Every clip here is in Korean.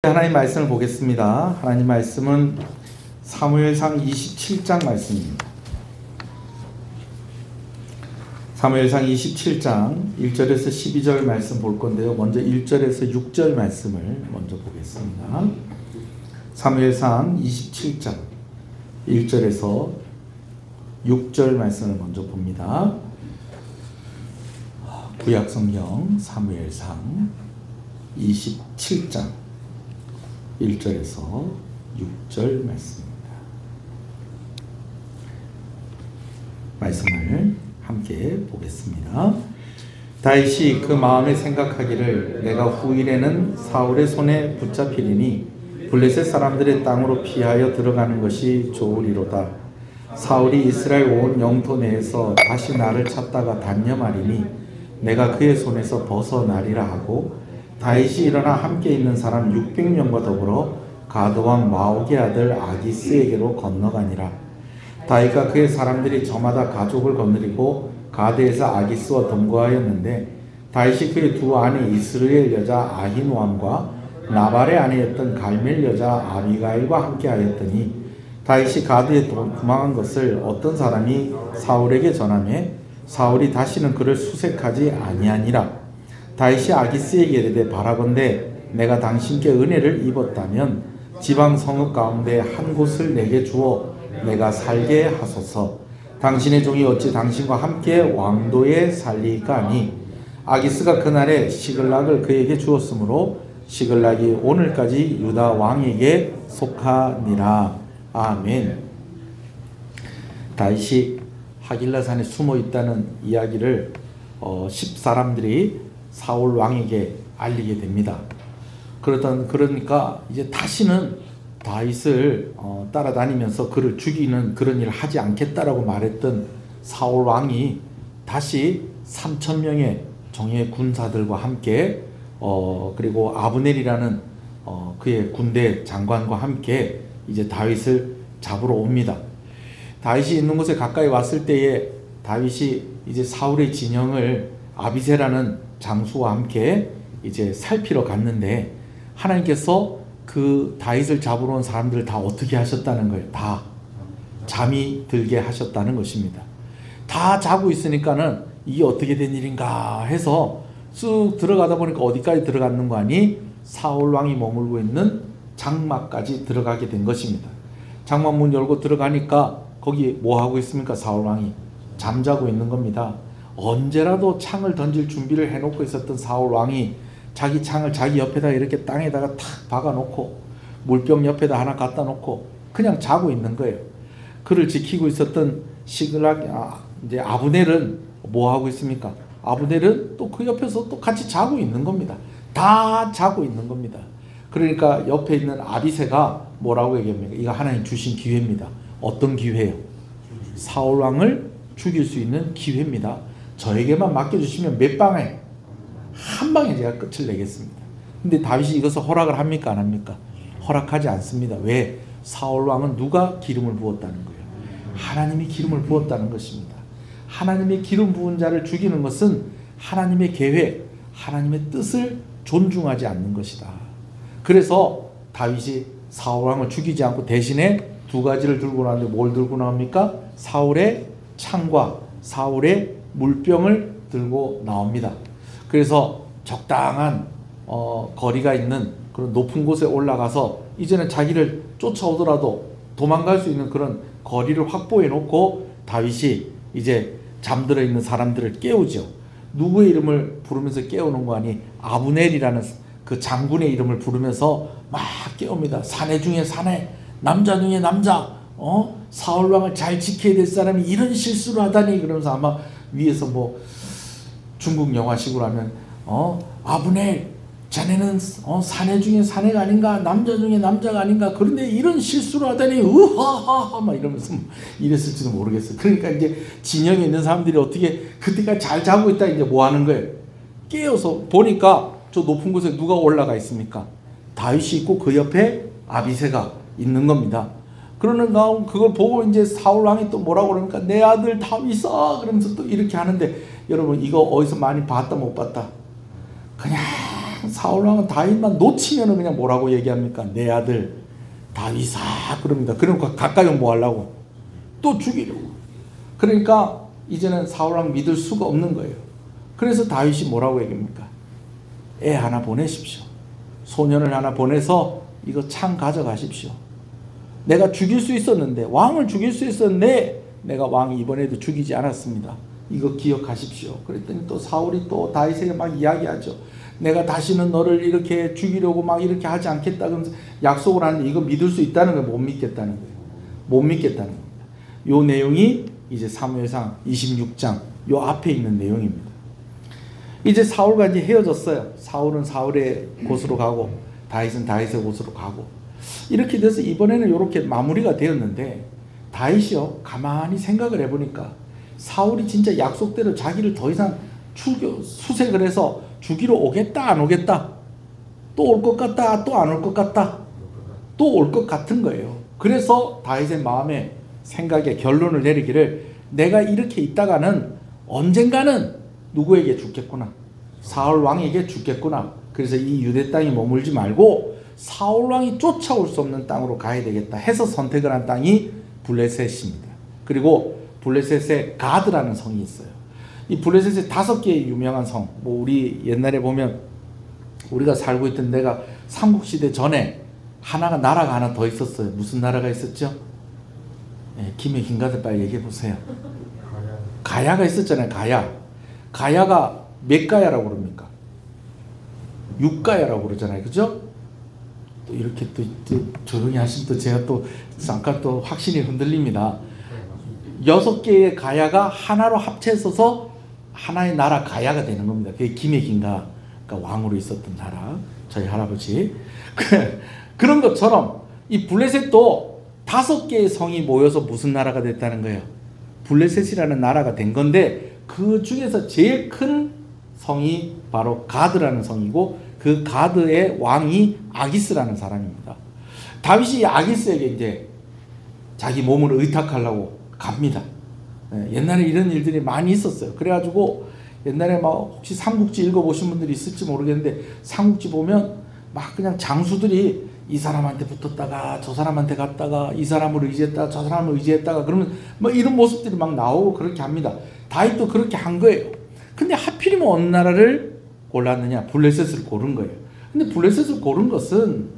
하나님 말씀을 보겠습니다. 하나님 말씀은 사무엘상 27장 말씀입니다. 사무엘상 27장 1절에서 12절 말씀 볼 건데요. 먼저 1절에서 6절 말씀을 먼저 보겠습니다. 사무엘상 27장 1절에서 6절 말씀을 먼저 봅니다. 구약성경 사무엘상 27장 1절에서 6절 말씀입니다. 말씀을 함께 보겠습니다. 다윗이 그 마음에 생각하기를 내가 후일에는 사울의 손에 붙잡히리니 블레셋 사람들의 땅으로 피하여 들어가는 것이 좋으리로다. 사울이 이스라엘 온 영토 내에서 다시 나를 찾다가 단념하리니 내가 그의 손에서 벗어나리라 하고, 다윗이 일어나 함께 있는 사람 600명과 더불어 가드왕 마옥의 아들 아기스에게로 건너가니라. 다윗과 그의 사람들이 저마다 가족을 거느리고 가드에서 아기스와 동거하였는데, 다윗이 그의 두 아내 이스라엘 여자 아히노암과 나발의 아내였던 갈멜 여자 아비가일과 함께 하였더니, 다윗이 가드에 도망한 것을 어떤 사람이 사울에게 전하매 사울이 다시는 그를 수색하지 아니하니라. 다윗이 아기스에게 이르되 바라건대 내가 당신께 은혜를 입었다면 지방 성읍 가운데 한 곳을 내게 주어 내가 살게 하소서. 당신의 종이 어찌 당신과 함께 왕도에 살리까 하니, 아기스가 그날에 시글락을 그에게 주었으므로 시글락이 오늘까지 유다 왕에게 속하니라. 아멘. 다윗이 하길라산에 숨어 있다는 이야기를 10사람들이 사울 왕에게 알리게 됩니다. 그러니까 이제 다시는 다윗을 따라다니면서 그를 죽이는 그런 일을 하지 않겠다라고 말했던 사울 왕이 다시 3,000명의 정예 군사들과 함께 그리고 아브넬이라는 그의 군대 장관과 함께 이제 다윗을 잡으러 옵니다. 다윗이 있는 곳에 가까이 왔을 때에 다윗이 이제 사울의 진영을 아비새라는 장수와 함께 이제 살피러 갔는데, 하나님께서 그 다윗을 잡으러 온 사람들을 다 어떻게 하셨다는 거예요? 다 잠이 들게 하셨다는 것입니다. 다 자고 있으니까는 이게 어떻게 된 일인가 해서 쑥 들어가다 보니까 어디까지 들어갔는 거 아니? 사울 왕이 머물고 있는 장막까지 들어가게 된 것입니다. 장막 문 열고 들어가니까 거기 뭐 하고 있습니까? 사울 왕이 잠자고 있는 겁니다. 언제라도 창을 던질 준비를 해놓고 있었던 사울 왕이 자기 창을 자기 옆에다 이렇게 땅에다가 탁 박아놓고 물병 옆에다 하나 갖다 놓고 그냥 자고 있는 거예요. 그를 지키고 있었던 시글락 이제 아브넬은 뭐 하고 있습니까? 아브넬은 또 그 옆에서 또 같이 자고 있는 겁니다. 다 자고 있는 겁니다. 그러니까 옆에 있는 아비새가 뭐라고 얘기합니까? 이거 하나님 주신 기회입니다. 어떤 기회예요? 사울 왕을 죽일 수 있는 기회입니다. 저에게만 맡겨주시면 몇 방에 한 방에 제가 끝을 내겠습니다. 근데 다윗이 이것을 허락을 합니까? 안 합니까? 허락하지 않습니다. 왜? 사울 왕은 누가 기름을 부었다는 거예요? 하나님이 기름을 부었다는 것입니다. 하나님의 기름 부은 자를 죽이는 것은 하나님의 계획, 하나님의 뜻을 존중하지 않는 것이다. 그래서 다윗이 사울 왕을 죽이지 않고 대신에 두 가지를 들고 나왔는데 뭘 들고 나옵니까? 사울의 창과 사울의 물병을 들고 나옵니다. 그래서 적당한 거리가 있는 그런 높은 곳에 올라가서 이제는 자기를 쫓아오더라도 도망갈 수 있는 그런 거리를 확보해 놓고 다윗이 이제 잠들어 있는 사람들을 깨우죠. 누구의 이름을 부르면서 깨우는 거 아니? 아브넬이라는 그 장군의 이름을 부르면서 막 깨웁니다. 사내 중에 사내, 남자 중에 남자, 사울 왕을 잘 지켜야 될 사람이 이런 실수를 하다니. 그러면서 아마 위에서 뭐 중국 영화식으로 하면 아브넬 자네는 사내 중에 사내가 아닌가, 남자 중에 남자가 아닌가, 그런데 이런 실수를 하다니 으하하하 막 이러면서 이랬을지도 모르겠어요. 그러니까 이제 진영에 있는 사람들이 어떻게 그때까지 잘 자고 있다 이제 뭐 하는 거예요? 깨어서 보니까 저 높은 곳에 누가 올라가 있습니까? 다윗이 있고 그 옆에 아비새가 있는 겁니다. 그러는 가운데 그걸 보고 이제 사울 왕이 또 뭐라고 그러니까 내 아들 다윗아 그러면서 또 이렇게 하는데, 여러분 이거 어디서 많이 봤다 못 봤다? 그냥 사울 왕은 다윗만 놓치면은 그냥 뭐라고 얘기합니까? 내 아들 다윗아 그럽니다. 그러니까 가까이 뭐 하려고? 또 죽이려고. 그러니까 이제는 사울 왕 믿을 수가 없는 거예요. 그래서 다윗이 뭐라고 얘기합니까? 애 하나 보내십시오. 소년을 하나 보내서 이거 창 가져가십시오. 내가 죽일 수 있었는데, 왕을 죽일 수 있었는데 내가 왕 이번에도 죽이지 않았습니다. 이거 기억하십시오. 그랬더니 또 사울이 또 다윗에게 막 이야기하죠. 내가 다시는 너를 이렇게 죽이려고 막 이렇게 하지 않겠다. 그러면서 약속을 하는데 이거 믿을 수 있다는 걸 못 믿겠다는 거예요. 못 믿겠다는 겁니다. 요 내용이 이제 사무엘상 26장 요 앞에 있는 내용입니다. 이제 사울과 이제 헤어졌어요. 사울은 사울의 곳으로 가고 다윗은 다윗의 곳으로 가고 이렇게 돼서 이번에는 이렇게 마무리가 되었는데 다윗이요 가만히 생각을 해보니까 사울이 진짜 약속대로 자기를 더 이상 수색을 해서 죽이러 오겠다 안 오겠다 또 올 것 같다 또 안 올 것 같다 또 올 것 같은 거예요. 그래서 다윗의 마음에 생각에 결론을 내리기를 내가 이렇게 있다가는 언젠가는 누구에게 죽겠구나. 사울 왕에게 죽겠구나. 그래서 이 유대 땅에 머물지 말고 사울 왕이 쫓아올 수 없는 땅으로 가야 되겠다 해서 선택을 한 땅이 블레셋입니다. 그리고 블레셋에 가드라는 성이 있어요. 이 블레셋에 5개의 유명한 성, 뭐 우리 옛날에 보면 우리가 살고 있던 데가 삼국시대 전에 나라가 하나 더 있었어요. 무슨 나라가 있었죠? 네, 김에 김가들 빨리 얘기해 보세요. 가야가 있었잖아요. 가야가 몇 가야라고 그럽니까? 6가야라고 그러잖아요. 그죠? 또 이렇게 또 조용히 하시면 또 제가 또 잠깐 또 확신이 흔들립니다. 6개의 가야가 하나로 합쳐서 하나의 나라 가야가 되는 겁니다. 그게 김의 김가 왕으로 있었던 나라. 저희 할아버지. 그런 것처럼 이 블레셋도 5개의 성이 모여서 무슨 나라가 됐다는 거예요? 블레셋이라는 나라가 된 건데 그 중에서 제일 큰 성이 바로 가드라는 성이고 그 가드의 왕이 아기스라는 사람입니다. 다윗이 아기스에게 이제 자기 몸을 의탁하려고 갑니다. 옛날에 이런 일들이 많이 있었어요. 그래가지고 옛날에 막 혹시 삼국지 읽어보신 분들이 있을지 모르겠는데 삼국지 보면 막 그냥 장수들이 이 사람한테 붙었다가 저 사람한테 갔다가 이 사람을 의지했다가 저 사람을 의지했다가 그러면 뭐 이런 모습들이 막 나오고 그렇게 합니다. 다윗도 그렇게 한 거예요. 근데 하필이면 어느 나라를 골랐느냐? 블레셋을 고른 거예요. 근데 블레셋을 고른 것은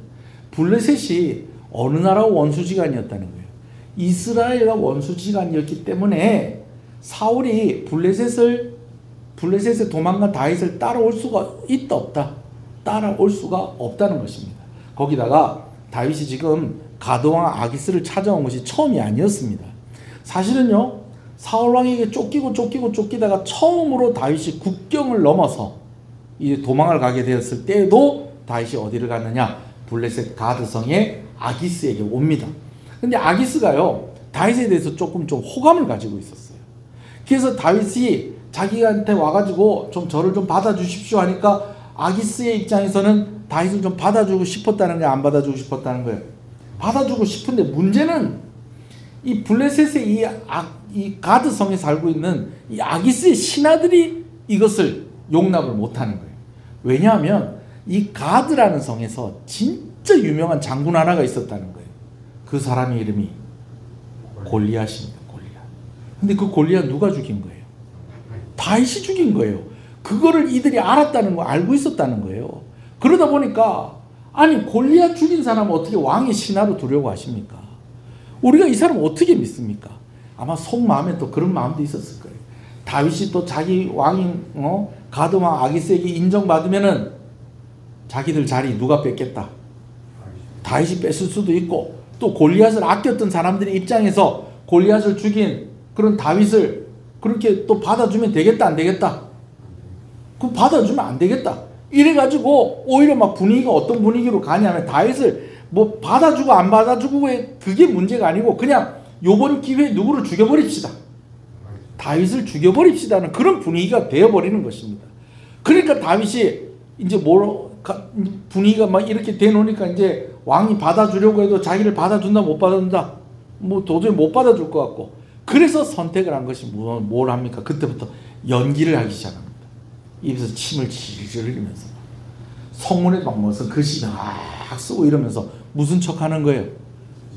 블레셋이 어느 나라와 원수지간이었다는 거예요. 이스라엘과 원수지간이었기 때문에 사울이 블레셋에 도망간 다윗을 따라올 수가 있다 없다? 따라올 수가 없다는 것입니다. 거기다가 다윗이 지금 가드왕 아기스를 찾아온 것이 처음이 아니었습니다. 사실은요 사울왕에게 쫓기다가 처음으로 다윗이 국경을 넘어서 이제 도망을 가게 되었을 때에도 다윗이 어디를 갔느냐? 블레셋 가드성의 아기스에게 옵니다. 근데 아기스가요 다윗에 대해서 조금 좀 호감을 가지고 있었어요. 그래서 다윗이 자기한테 와가지고 좀 저를 좀 받아주십시오 하니까 아기스의 입장에서는 다윗을 좀 받아주고 싶었다는 거예요? 안 받아주고 싶었다는 거예요? 받아주고 싶은데 문제는 이 블레셋의 이 가드성에 살고 있는 이 아기스의 신하들이 이것을 용납을 못하는 거예요. 왜냐하면 이 가드라는 성에서 진짜 유명한 장군 하나가 있었다는 거예요. 그 사람의 이름이 골리앗입니다. 골리앗. 근데 그 골리앗 누가 죽인 거예요? 다윗이 죽인 거예요. 그거를 이들이 알았다는 거, 알고 있었다는 거예요. 그러다 보니까 아니 골리앗 죽인 사람은 어떻게 왕의 신하로 두려고 하십니까? 우리가 이 사람 어떻게 믿습니까? 아마 속마음에 또 그런 마음도 있었을 거예요. 다윗이 또 자기 왕인 가드왕 아기스에게 인정받으면은 자기들 자리 누가 뺏겠다? 다윗이 뺏을 수도 있고 또 골리앗을 아꼈던 사람들의 입장에서 골리앗을 죽인 그런 다윗을 그렇게 또 받아주면 되겠다 안 되겠다? 그 받아주면 안 되겠다. 이래가지고 오히려 막 분위기가 어떤 분위기로 가냐면 다윗을 뭐 받아주고 안 받아주고의 그게 문제가 아니고 그냥 요번 기회에 누구를 죽여버립시다. 다윗을 죽여버립시다는 그런 분위기가 되어버리는 것입니다. 그러니까 다윗이 이제 분위기가 막 이렇게 되놓으니까 이제 왕이 받아주려고 해도 자기를 받아준다 못 받아준다 뭐 도저히 못 받아줄 것 같고 그래서 선택을 한 것이 뭘 합니까? 그때부터 연기를 하기 시작합니다. 입에서 침을 질질 흘리면서 성문에 막 무슨 글씨 막 쓰고 이러면서 무슨 척하는 거예요?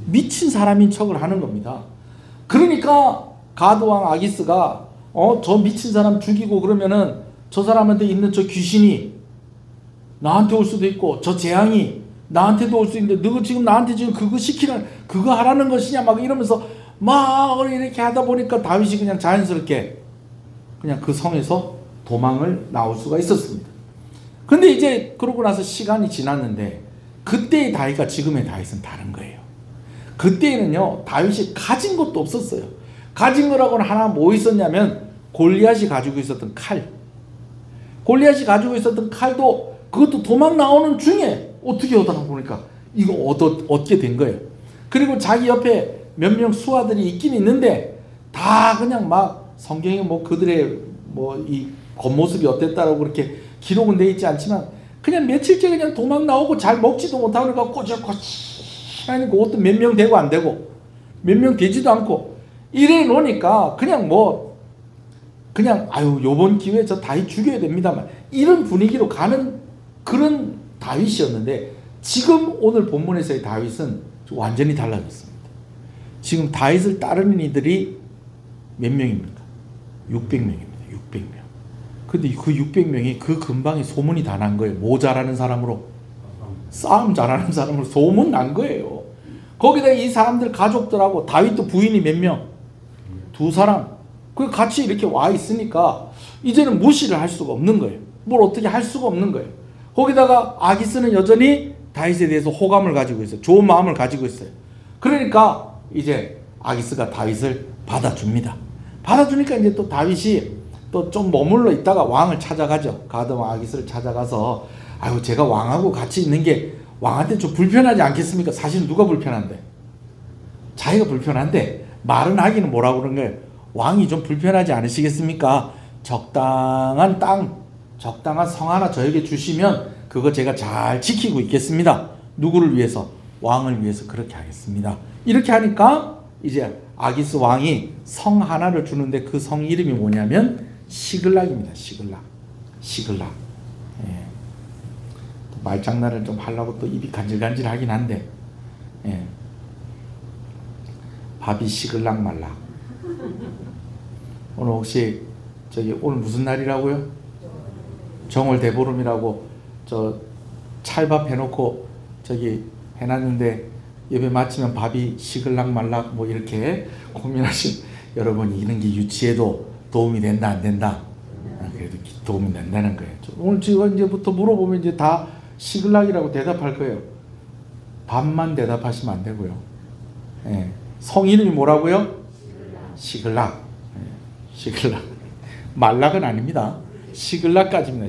미친 사람인 척을 하는 겁니다. 그러니까 가드왕 아기스가 저 미친 사람 죽이고 그러면은 저 사람한테 있는 저 귀신이 나한테 올 수도 있고 저 재앙이 나한테도 올 수 있는데 너 지금 나한테 지금 그거 하라는 것이냐 막 이러면서 막 이렇게 하다 보니까 다윗이 그냥 자연스럽게 그냥 그 성에서 도망을 나올 수가 있었습니다. 근데 이제 그러고 나서 시간이 지났는데 그때의 다윗과 지금의 다윗은 다른 거예요. 그때는요 다윗이 가진 것도 없었어요. 가진 거라고는 하나 뭐 있었냐면 골리앗이 가지고 있었던 칼. 골리앗이 가지고 있었던 칼도 그것도 도망 나오는 중에 어떻게 하다가 보니까 이거 얻게 된 거예요. 그리고 자기 옆에 몇 명 수하들이 있긴 있는데 다 그냥 막 성경에 뭐 그들의 뭐 이 겉모습이 어땠다라고 그렇게 기록은 돼 있지 않지만 그냥 며칠째 그냥 도망 나오고 잘 먹지도 못하고 그러니까 꼬질꼬질하니까 그것도 몇 명 되고 안 되고 몇 명 되지도 않고 이래 놓으니까 그냥 아유 요번 기회에 저 다윗 죽여야 됩니다만 이런 분위기로 가는 그런 다윗이었는데 지금 오늘 본문에서의 다윗은 완전히 달라졌습니다. 지금 다윗을 따르는 이들이 몇 명입니까? 600명입니다. 600명. 근데 그 600명이 그 근방에 소문이 다 난 거예요. 뭐 잘하는 사람으로? 싸움 잘하는 사람으로 소문 난 거예요. 거기다 이 사람들 가족들하고 다윗도 부인이 몇 명? 2사람. 그 같이 이렇게 와 있으니까 이제는 무시를 할 수가 없는 거예요. 뭘 어떻게 할 수가 없는 거예요. 거기다가 아기스는 여전히 다윗에 대해서 호감을 가지고 있어요. 좋은 마음을 가지고 있어요. 그러니까 이제 아기스가 다윗을 받아줍니다. 받아주니까 이제 또 다윗이 또 좀 머물러 있다가 왕을 찾아가죠. 가드왕 아기스를 찾아가서 아유 제가 왕하고 같이 있는 게 왕한테 좀 불편하지 않겠습니까? 사실 누가 불편한데? 자기가 불편한데 말은 하기는 뭐라고 그런 거예요? 왕이 좀 불편하지 않으시겠습니까? 적당한 땅, 적당한 성 하나 저에게 주시면 그거 제가 잘 지키고 있겠습니다. 누구를 위해서? 왕을 위해서 그렇게 하겠습니다. 이렇게 하니까 이제 아기스 왕이 성 하나를 주는데 그 성 이름이 뭐냐면 시글락입니다. 시글락. 예. 말장난을 좀 하려고 또 입이 간질간질 하긴 한데 예. 밥이 시글락 말락. 오늘 혹시 오늘 무슨 날이라고요? 정월 대보름이라고 저 찰밥 해놓고 해놨는데 예배 마치면 밥이 시글락 말락 뭐 이렇게 고민하신 여러분이 이런 게 유치에도 도움이 된다 안 된다? 그래도 도움이 된다는 거예요. 오늘 지금 이제부터 물어보면 이제 다 시글락이라고 대답할 거예요. 밥만 대답하시면 안 되고요. 예. 성 이름이 뭐라고요? 시글락. 예. 시글락. 말락은 아닙니다. 시글락까지입니다.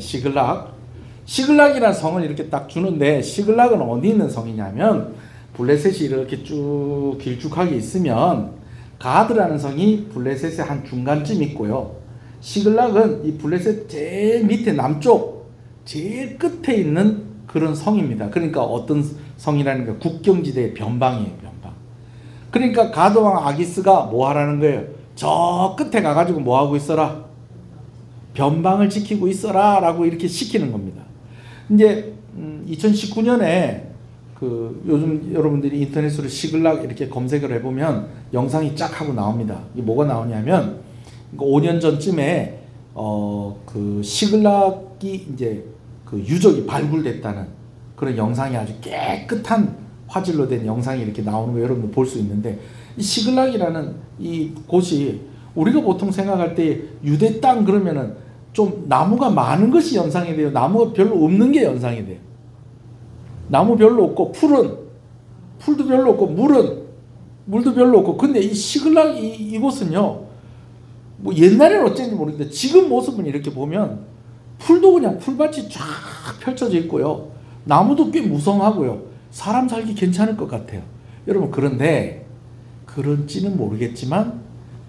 시글락이라는 성을 이렇게 딱 주는데 시글락은 어디 있는 성이냐면 블레셋이 이렇게 쭉 길쭉하게 있으면 가드라는 성이 블레셋의 한 중간쯤 있고요. 시글락은 이 블레셋 제일 밑에 남쪽 제일 끝에 있는 그런 성입니다. 그러니까 어떤 성이라는 게 국경지대의 변방이에요. 변방. 그러니까 가드왕 아기스가 뭐 하라는 거예요? 저 끝에 가가지고 뭐 하고 있어라? 변방을 지키고 있어라 라고 이렇게 시키는 겁니다. 이제 2019년에 요즘 여러분들이 인터넷으로 시글락 이렇게 검색을 해보면 영상이 쫙 하고 나옵니다. 이게 뭐가 나오냐면 5년 전쯤에 그 시글락이 이제 그 유적이 발굴됐다는 그런 영상이 아주 깨끗한 화질로 된 영상이 이렇게 나오는 거 여러분들 볼 수 있는데 이 시글락이라는 이 곳이 우리가 보통 생각할 때 유대 땅 그러면은 좀 나무가 많은 것이 연상이 돼요. 나무가 별로 없는 게 연상이 돼요. 나무 별로 없고 풀도 별로 없고 물도 별로 없고 근데 이 시글락 이곳은요 뭐 옛날에는 어쩐지 모르겠는데 지금 모습은 이렇게 보면 풀도 그냥 풀밭이 쫙 펼쳐져 있고요. 나무도 꽤 무성하고요. 사람 살기 괜찮을 것 같아요. 여러분 그런데 그런지는 모르겠지만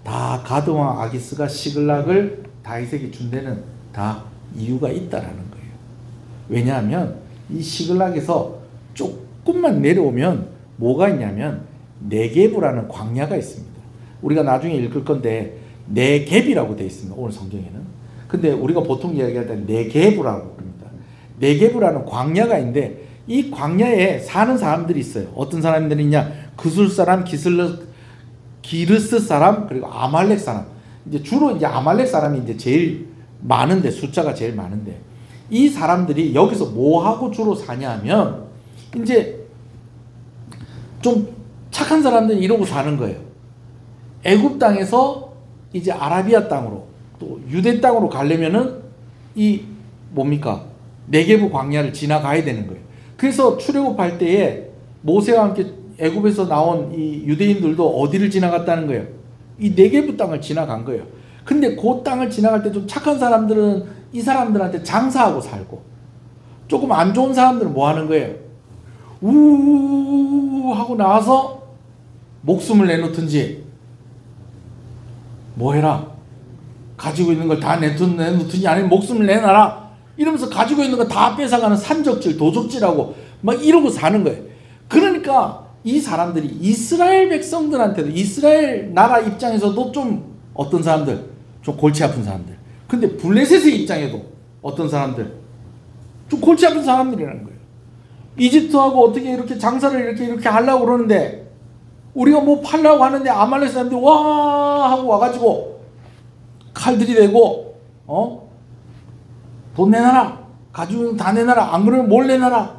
다 가드왕 아기스가 시글락을 다윗에게 준 데는 다 이유가 있다라는 거예요. 왜냐하면 이 시글락에서 조금만 내려오면 뭐가 있냐면 네게브라는 광야가 있습니다. 우리가 나중에 읽을 건데 네겝이라고 되어 있습니다. 오늘 성경에는. 근데 우리가 보통 이야기할 때 네게브라고 합니다. 네게브라는 광야가 있는데 이 광야에 사는 사람들이 있어요. 어떤 사람들이 있냐? 그술 사람, 기르스 사람, 그리고 아말렉 사람. 이제 주로 이제 아말렉 사람이 이제 제일 많은데, 숫자가 제일 많은데, 이 사람들이 여기서 뭐 하고 주로 사냐면 이제 좀 착한 사람들이 이러고 사는 거예요. 애굽 땅에서 이제 아라비아 땅으로 또 유대 땅으로 가려면은 이 뭡니까? 네게브 광야를 지나가야 되는 거예요. 그래서 출애굽할 때에 모세와 함께 애굽에서 나온 이 유대인들도 어디를 지나갔다는 거예요? 이 네게브 땅을 지나간 거예요. 근데 그 땅을 지나갈 때 좀 착한 사람들은 이 사람들한테 장사하고 살고, 조금 안 좋은 사람들은 뭐 하는 거예요? 우우우우 하고 나와서 목숨을 내놓든지 뭐 해라, 가지고 있는 걸 다 내놓든지 아니면 목숨을 내놔라 이러면서 가지고 있는 거 다 뺏어가는 산적질, 도적질하고 막 이러고 사는 거예요. 그러니까 이 사람들이 이스라엘 백성들한테도, 이스라엘 나라 입장에서도 좀 어떤 사람들, 좀 골치 아픈 사람들. 근데 블레셋의 입장에도 어떤 사람들, 좀 골치 아픈 사람들이라는 거예요. 이집트하고 어떻게 이렇게 장사를 이렇게 하려고 그러는데, 우리가 뭐 팔려고 하는데 아말렉 사람들이 와 하고 와가지고 칼 들이대고, 돈 내놔라, 가지고 있는 거 다 내놔라, 안 그러면 뭘 내놔라,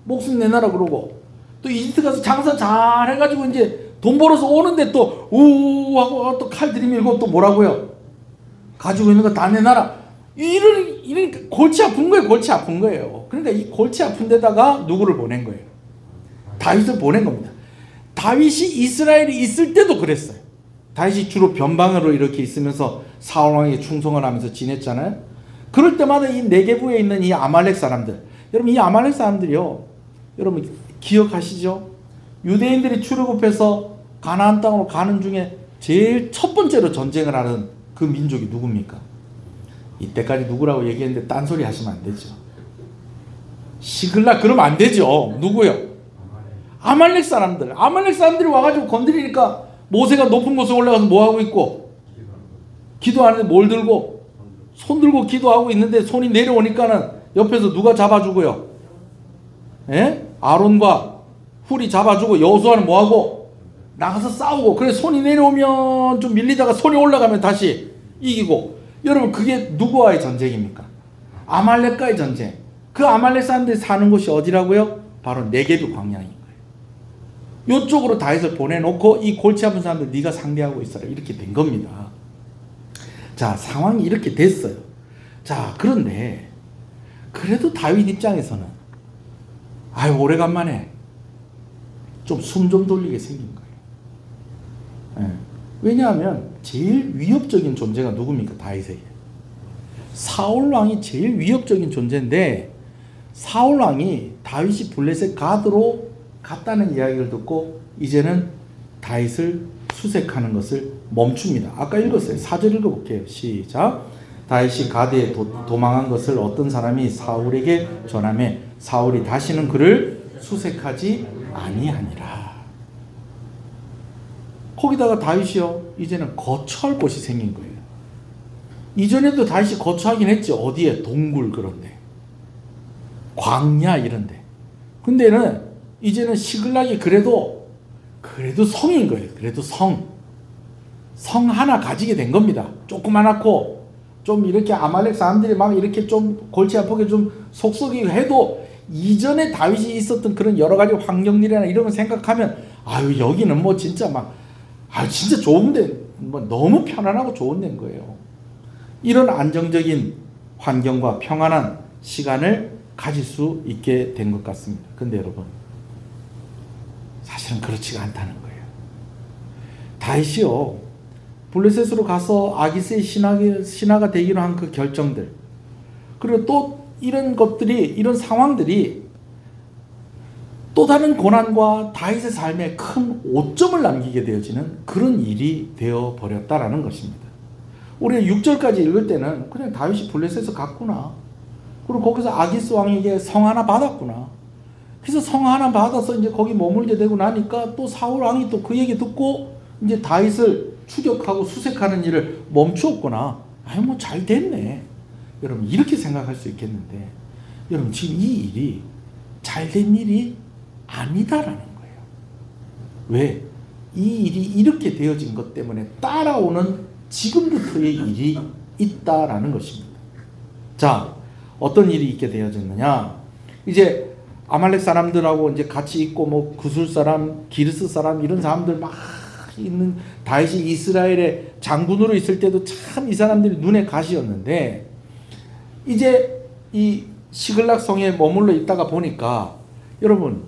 목숨 내놔라 그러고, 또 이집트 가서 장사 잘 해가지고 이제 돈 벌어서 오는데 또 우우 하고 또 칼 들이밀고 또 뭐라고요? 가지고 있는 거 다 내놔라. 이런 골치 아픈 거예요. 골치 아픈 거예요. 그러니까 이 골치 아픈 데다가 누구를 보낸 거예요? 다윗을 보낸 겁니다. 다윗이 이스라엘에 있을 때도 그랬어요. 다윗이 주로 변방으로 이렇게 있으면서 사울 왕에게 충성을 하면서 지냈잖아요. 그럴 때마다 이 네게부에 있는 이 아말렉 사람들, 여러분 이 아말렉 사람들이요, 여러분 기억하시죠? 유대인들이 출애굽해서 가나안 땅으로 가는 중에 제일 첫 번째로 전쟁을 하는 그 민족이 누굽니까? 이때까지 누구라고 얘기했는데 딴소리 하시면 안 되죠. 시글락 그러면 안 되죠. 누구요? 아말렉 사람들. 아말렉 사람들이 와가지고 건드리니까 모세가 높은 곳에 올라가서 뭐 하고 있고, 기도하는데 뭘 들고, 손 들고 기도하고 있는데 손이 내려오니까는 옆에서 누가 잡아주고요? 예? 아론과 훌이 잡아주고, 여호수아는 뭐 하고? 나가서 싸우고. 그래 손이 내려오면 좀 밀리다가 손이 올라가면 다시 이기고. 여러분 그게 누구와의 전쟁입니까? 아말렉과의 전쟁. 그 아말렉 사람들이 사는 곳이 어디라고요? 바로 네게브 광야인 거예요. 이쪽으로 다윗을 보내놓고 이 골치 아픈 사람들 네가 상대하고 있어라, 이렇게 된 겁니다. 자, 상황이 이렇게 됐어요. 자, 그런데 그래도 다윗 입장에서는 아유 오래간만에 좀 숨 좀 돌리게 생긴 거예요. 예. 왜냐하면 제일 위협적인 존재가 누굽니까? 다윗에게. 사울 왕이 제일 위협적인 존재인데, 사울 왕이 다윗이 블레셋 가드로 갔다는 이야기를 듣고 이제는 다윗을 수색하는 것을 멈춥니다. 아까 읽었어요. 4절 읽어볼게요. 시작. 다윗이 가드에 도망한 것을 어떤 사람이 사울에게 전하매 사울이 다시는 그를 수색하지 아니하니라. 거기다가 다윗이요, 이제는 거처할 곳이 생긴 거예요. 이전에도 다윗이 거처하긴 했죠. 어디에? 동굴 그런데, 광야 이런데. 근데는 이제는 시글락이 그래도 성인 거예요. 그래도 성 하나 가지게 된 겁니다. 조그만하고 좀 이렇게 아말렉 사람들이 막 이렇게 좀 골치 아프게 좀 속썩이고 해도 이전에 다윗이 있었던 그런 여러 가지 환경들이나 이런 거 생각하면 아유 여기는 뭐 진짜 막 진짜 좋은데, 뭐 너무 편안하고 좋은 데인 거예요. 이런 안정적인 환경과 평안한 시간을 가질 수 있게 된 것 같습니다. 근데 여러분 사실은 그렇지가 않다는 거예요. 다윗이요, 블레셋으로 가서 아기스의 신하가 되기로 한 그 결정들, 그리고 또 이런 것들이, 이런 상황들이 또 다른 고난과 다윗의 삶에 큰 오점을 남기게 되어지는 그런 일이 되어버렸다라는 것입니다. 우리가 6절까지 읽을 때는 그냥 다윗이 블레셋에서 갔구나, 그리고 거기서 아기스 왕에게 성 하나 받았구나, 그래서 성 하나 받아서 이제 거기 머물게 되고 나니까 또 사울 왕이 또 그 얘기 듣고 이제 다윗을 추격하고 수색하는 일을 멈추었구나, 아유 뭐 잘 됐네, 여러분 이렇게 생각할 수 있겠는데, 여러분 지금 이 일이 잘된 일이 아니다라는 거예요. 왜? 이 일이 이렇게 되어진 것 때문에 따라오는 지금부터의 일이 있다라는 것입니다. 자, 어떤 일이 있게 되어졌느냐? 이제 아말렉 사람들하고 이제 같이 있고 뭐 구술 사람, 기르스 사람 이런 사람들 막 있는 다윗이 이스라엘의 장군으로 있을 때도 참 이 사람들이 눈에 가시였는데 이제 이 시글락 성에 머물러 있다가 보니까 여러분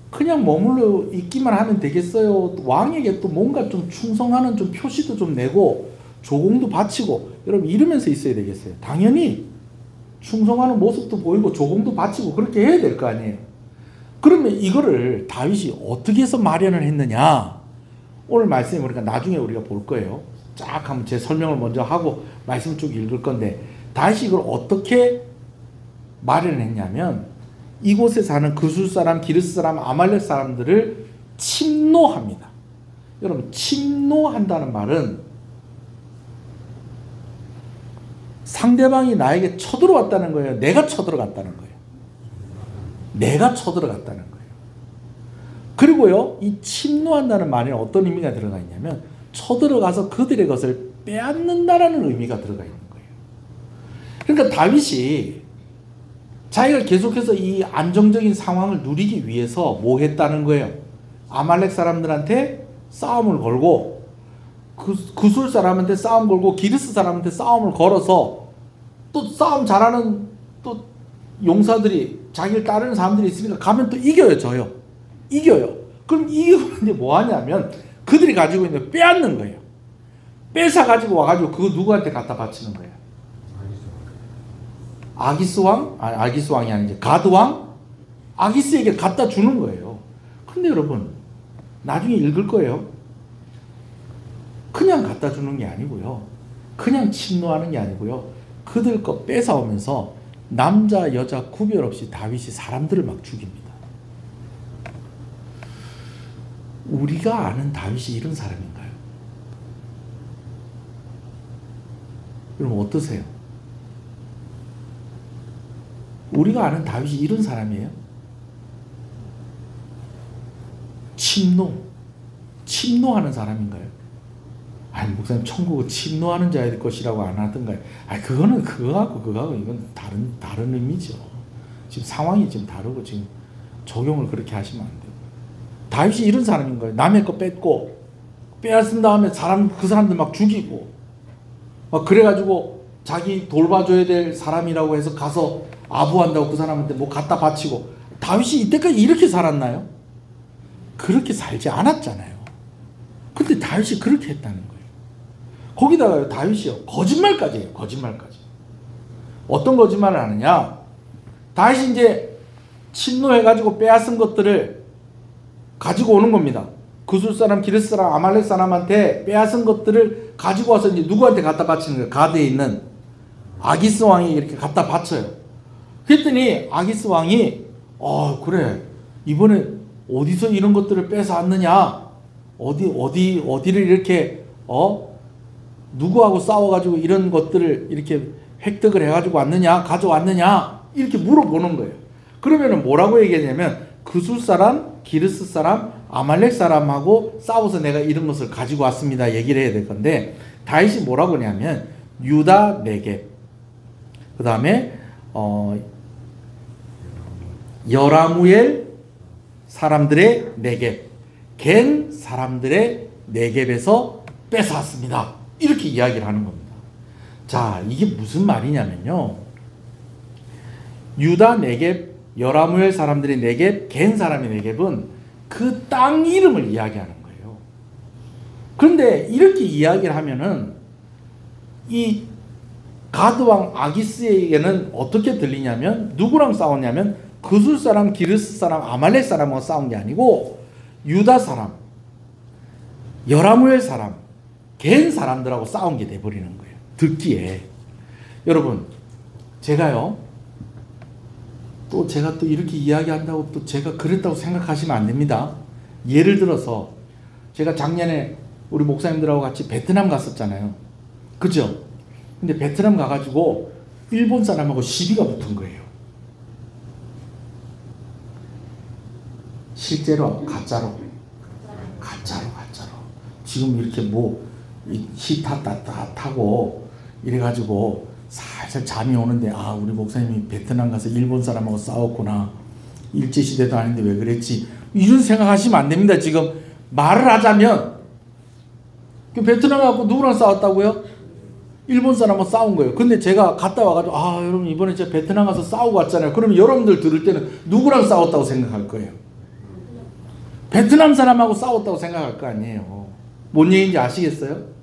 그냥 머물러 있기만 하면 되겠어요? 왕에게 또 뭔가 좀 충성하는 좀 표시도 좀 내고 조공도 바치고 여러분 이러면서 있어야 되겠어요? 당연히 충성하는 모습도 보이고 조공도 바치고 그렇게 해야 될 거 아니에요. 그러면 이거를 다윗이 어떻게 해서 마련을 했느냐? 오늘 말씀에 보니까 나중에 우리가 볼 거예요. 쫙 한번 제 설명을 먼저 하고 말씀 쭉 읽을 건데 다윗이 이걸 어떻게 마련했냐면 이곳에 사는 그술 사람, 기르스 사람, 아말렉 사람들을 침노합니다. 여러분 침노한다는 말은 상대방이 나에게 쳐들어왔다는 거예요? 내가 쳐들어갔다는 거예요? 내가 쳐들어갔다는 거예요. 그리고요, 이 침노한다는 말에 어떤 의미가 들어가 있냐면 쳐들어가서 그들의 것을 빼앗는다라는 의미가 들어가 있는 거예요. 그러니까 다윗이 자기가 계속해서 이 안정적인 상황을 누리기 위해서 뭐 했다는 거예요? 아말렉 사람들한테 싸움을 걸고 구술 사람한테 싸움 걸고 기르스 사람한테 싸움을 걸어서 또 싸움 잘하는 또 용사들이 자기를 따르는 사람들이 있으니까 가면 또 이겨요, 져요. 이겨요. 그럼 이기는데 뭐 하냐면 그들이 가지고 있는 걸 빼앗는 거예요. 뺏어 가지고 와가지고 그거 누구한테 갖다 바치는 거예요? 아기스 왕? 아기스 왕이 아니지 가드 왕? 아기스에게 갖다 주는 거예요. 근데 여러분 나중에 읽을 거예요. 그냥 갖다 주는 게 아니고요. 그냥 침노하는 게 아니고요. 그들 거 뺏어오면서 남자 여자 구별 없이 다윗이 사람들을 막 죽입니다. 우리가 아는 다윗이 이런 사람인가요? 여러분 어떠세요? 우리가 아는 다윗이 이런 사람이에요? 침노하는 사람인가요? 아니 목사님 천국은 침노하는 자일 것이라고 안 하던가요? 아니 그거는 그거하고 이건 다른 의미죠. 지금 상황이 지금 다르고 지금 적용을 그렇게 하시면 안 돼요. 다윗이 이런 사람인 거예요. 남의 거 뺏고 빼앗은 다음에 그 사람들 막 죽이고 막 그래가지고 자기 돌봐줘야 될 사람이라고 해서 가서 아부한다고 그 사람한테 뭐 갖다 바치고 다윗이 이때까지 이렇게 살았나요? 그렇게 살지 않았잖아요. 근데 다윗이 그렇게 했다는 거예요. 거기다가 다윗이요 거짓말까지 해요. 거짓말까지. 어떤 거짓말을 하느냐? 다윗이 이제 침노해가지고 빼앗은 것들을 가지고 오는 겁니다. 구술 사람, 기르스 사람, 아말렉 사람한테 빼앗은 것들을 가지고 와서 이제 누구한테 갖다 바치는 거예요? 가드에 있는 아기스 왕이 이렇게 갖다 바쳐요. 그랬더니 아기스 왕이 그래 이번에 어디서 이런 것들을 뺏어 왔느냐? 어디를 이렇게 누구하고 싸워가지고 이런 것들을 이렇게 획득을 해가지고 왔느냐? 가져왔느냐? 이렇게 물어보는 거예요. 그러면은 뭐라고 얘기하냐면 그술 사람, 기르스 사람, 아말렉 사람하고 싸워서 내가 이런 것을 가지고 왔습니다. 얘기를 해야 될 건데 다윗이 뭐라고 하냐면 유다 네겝, 그 다음에 여라무엘 사람들의 네겝, 겐 사람들의 네겝에서 뺏어왔습니다. 이렇게 이야기를 하는 겁니다. 자, 이게 무슨 말이냐면요. 유다 네겝, 여라무엘 사람들의 네겝, 겐 사람의 네겝은 그 땅 이름을 이야기하는 거예요. 그런데 이렇게 이야기를 하면은 이 가드왕 아기스에게는 어떻게 들리냐면 누구랑 싸웠냐면 그술 사람, 기르스 사람, 아말렉 사람하고 싸운 게 아니고 유다 사람, 여라무엘 사람, 겐 사람들하고 싸운 게 돼버리는 거예요. 듣기에. 여러분 제가요 제가 또 이렇게 이야기한다고 또 제가 그랬다고 생각하시면 안 됩니다. 예를 들어서 제가 작년에 우리 목사님들하고 같이 베트남 갔었잖아요. 그죠? 근데 베트남 가가지고 일본 사람하고 시비가 붙은 거예요. 실제로 가짜로. 지금 이렇게 타고 이래가지고 살살 잠이 오는데 우리 목사님이 베트남 가서 일본 사람하고 싸웠구나. 일제시대도 아닌데 왜 그랬지? 이런 생각하시면 안 됩니다. 지금 말을 하자면 베트남 가고 누구랑 싸웠다고요? 일본 사람하고 싸운 거예요. 근데 제가 갔다 와가지고 여러분 이번에 제가 베트남 가서 싸우고 왔잖아요. 그러면 여러분들 들을 때는 누구랑 싸웠다고 생각할 거예요? 베트남 사람하고 싸웠다고 생각할 거 아니에요. 뭔 얘기인지 아시겠어요?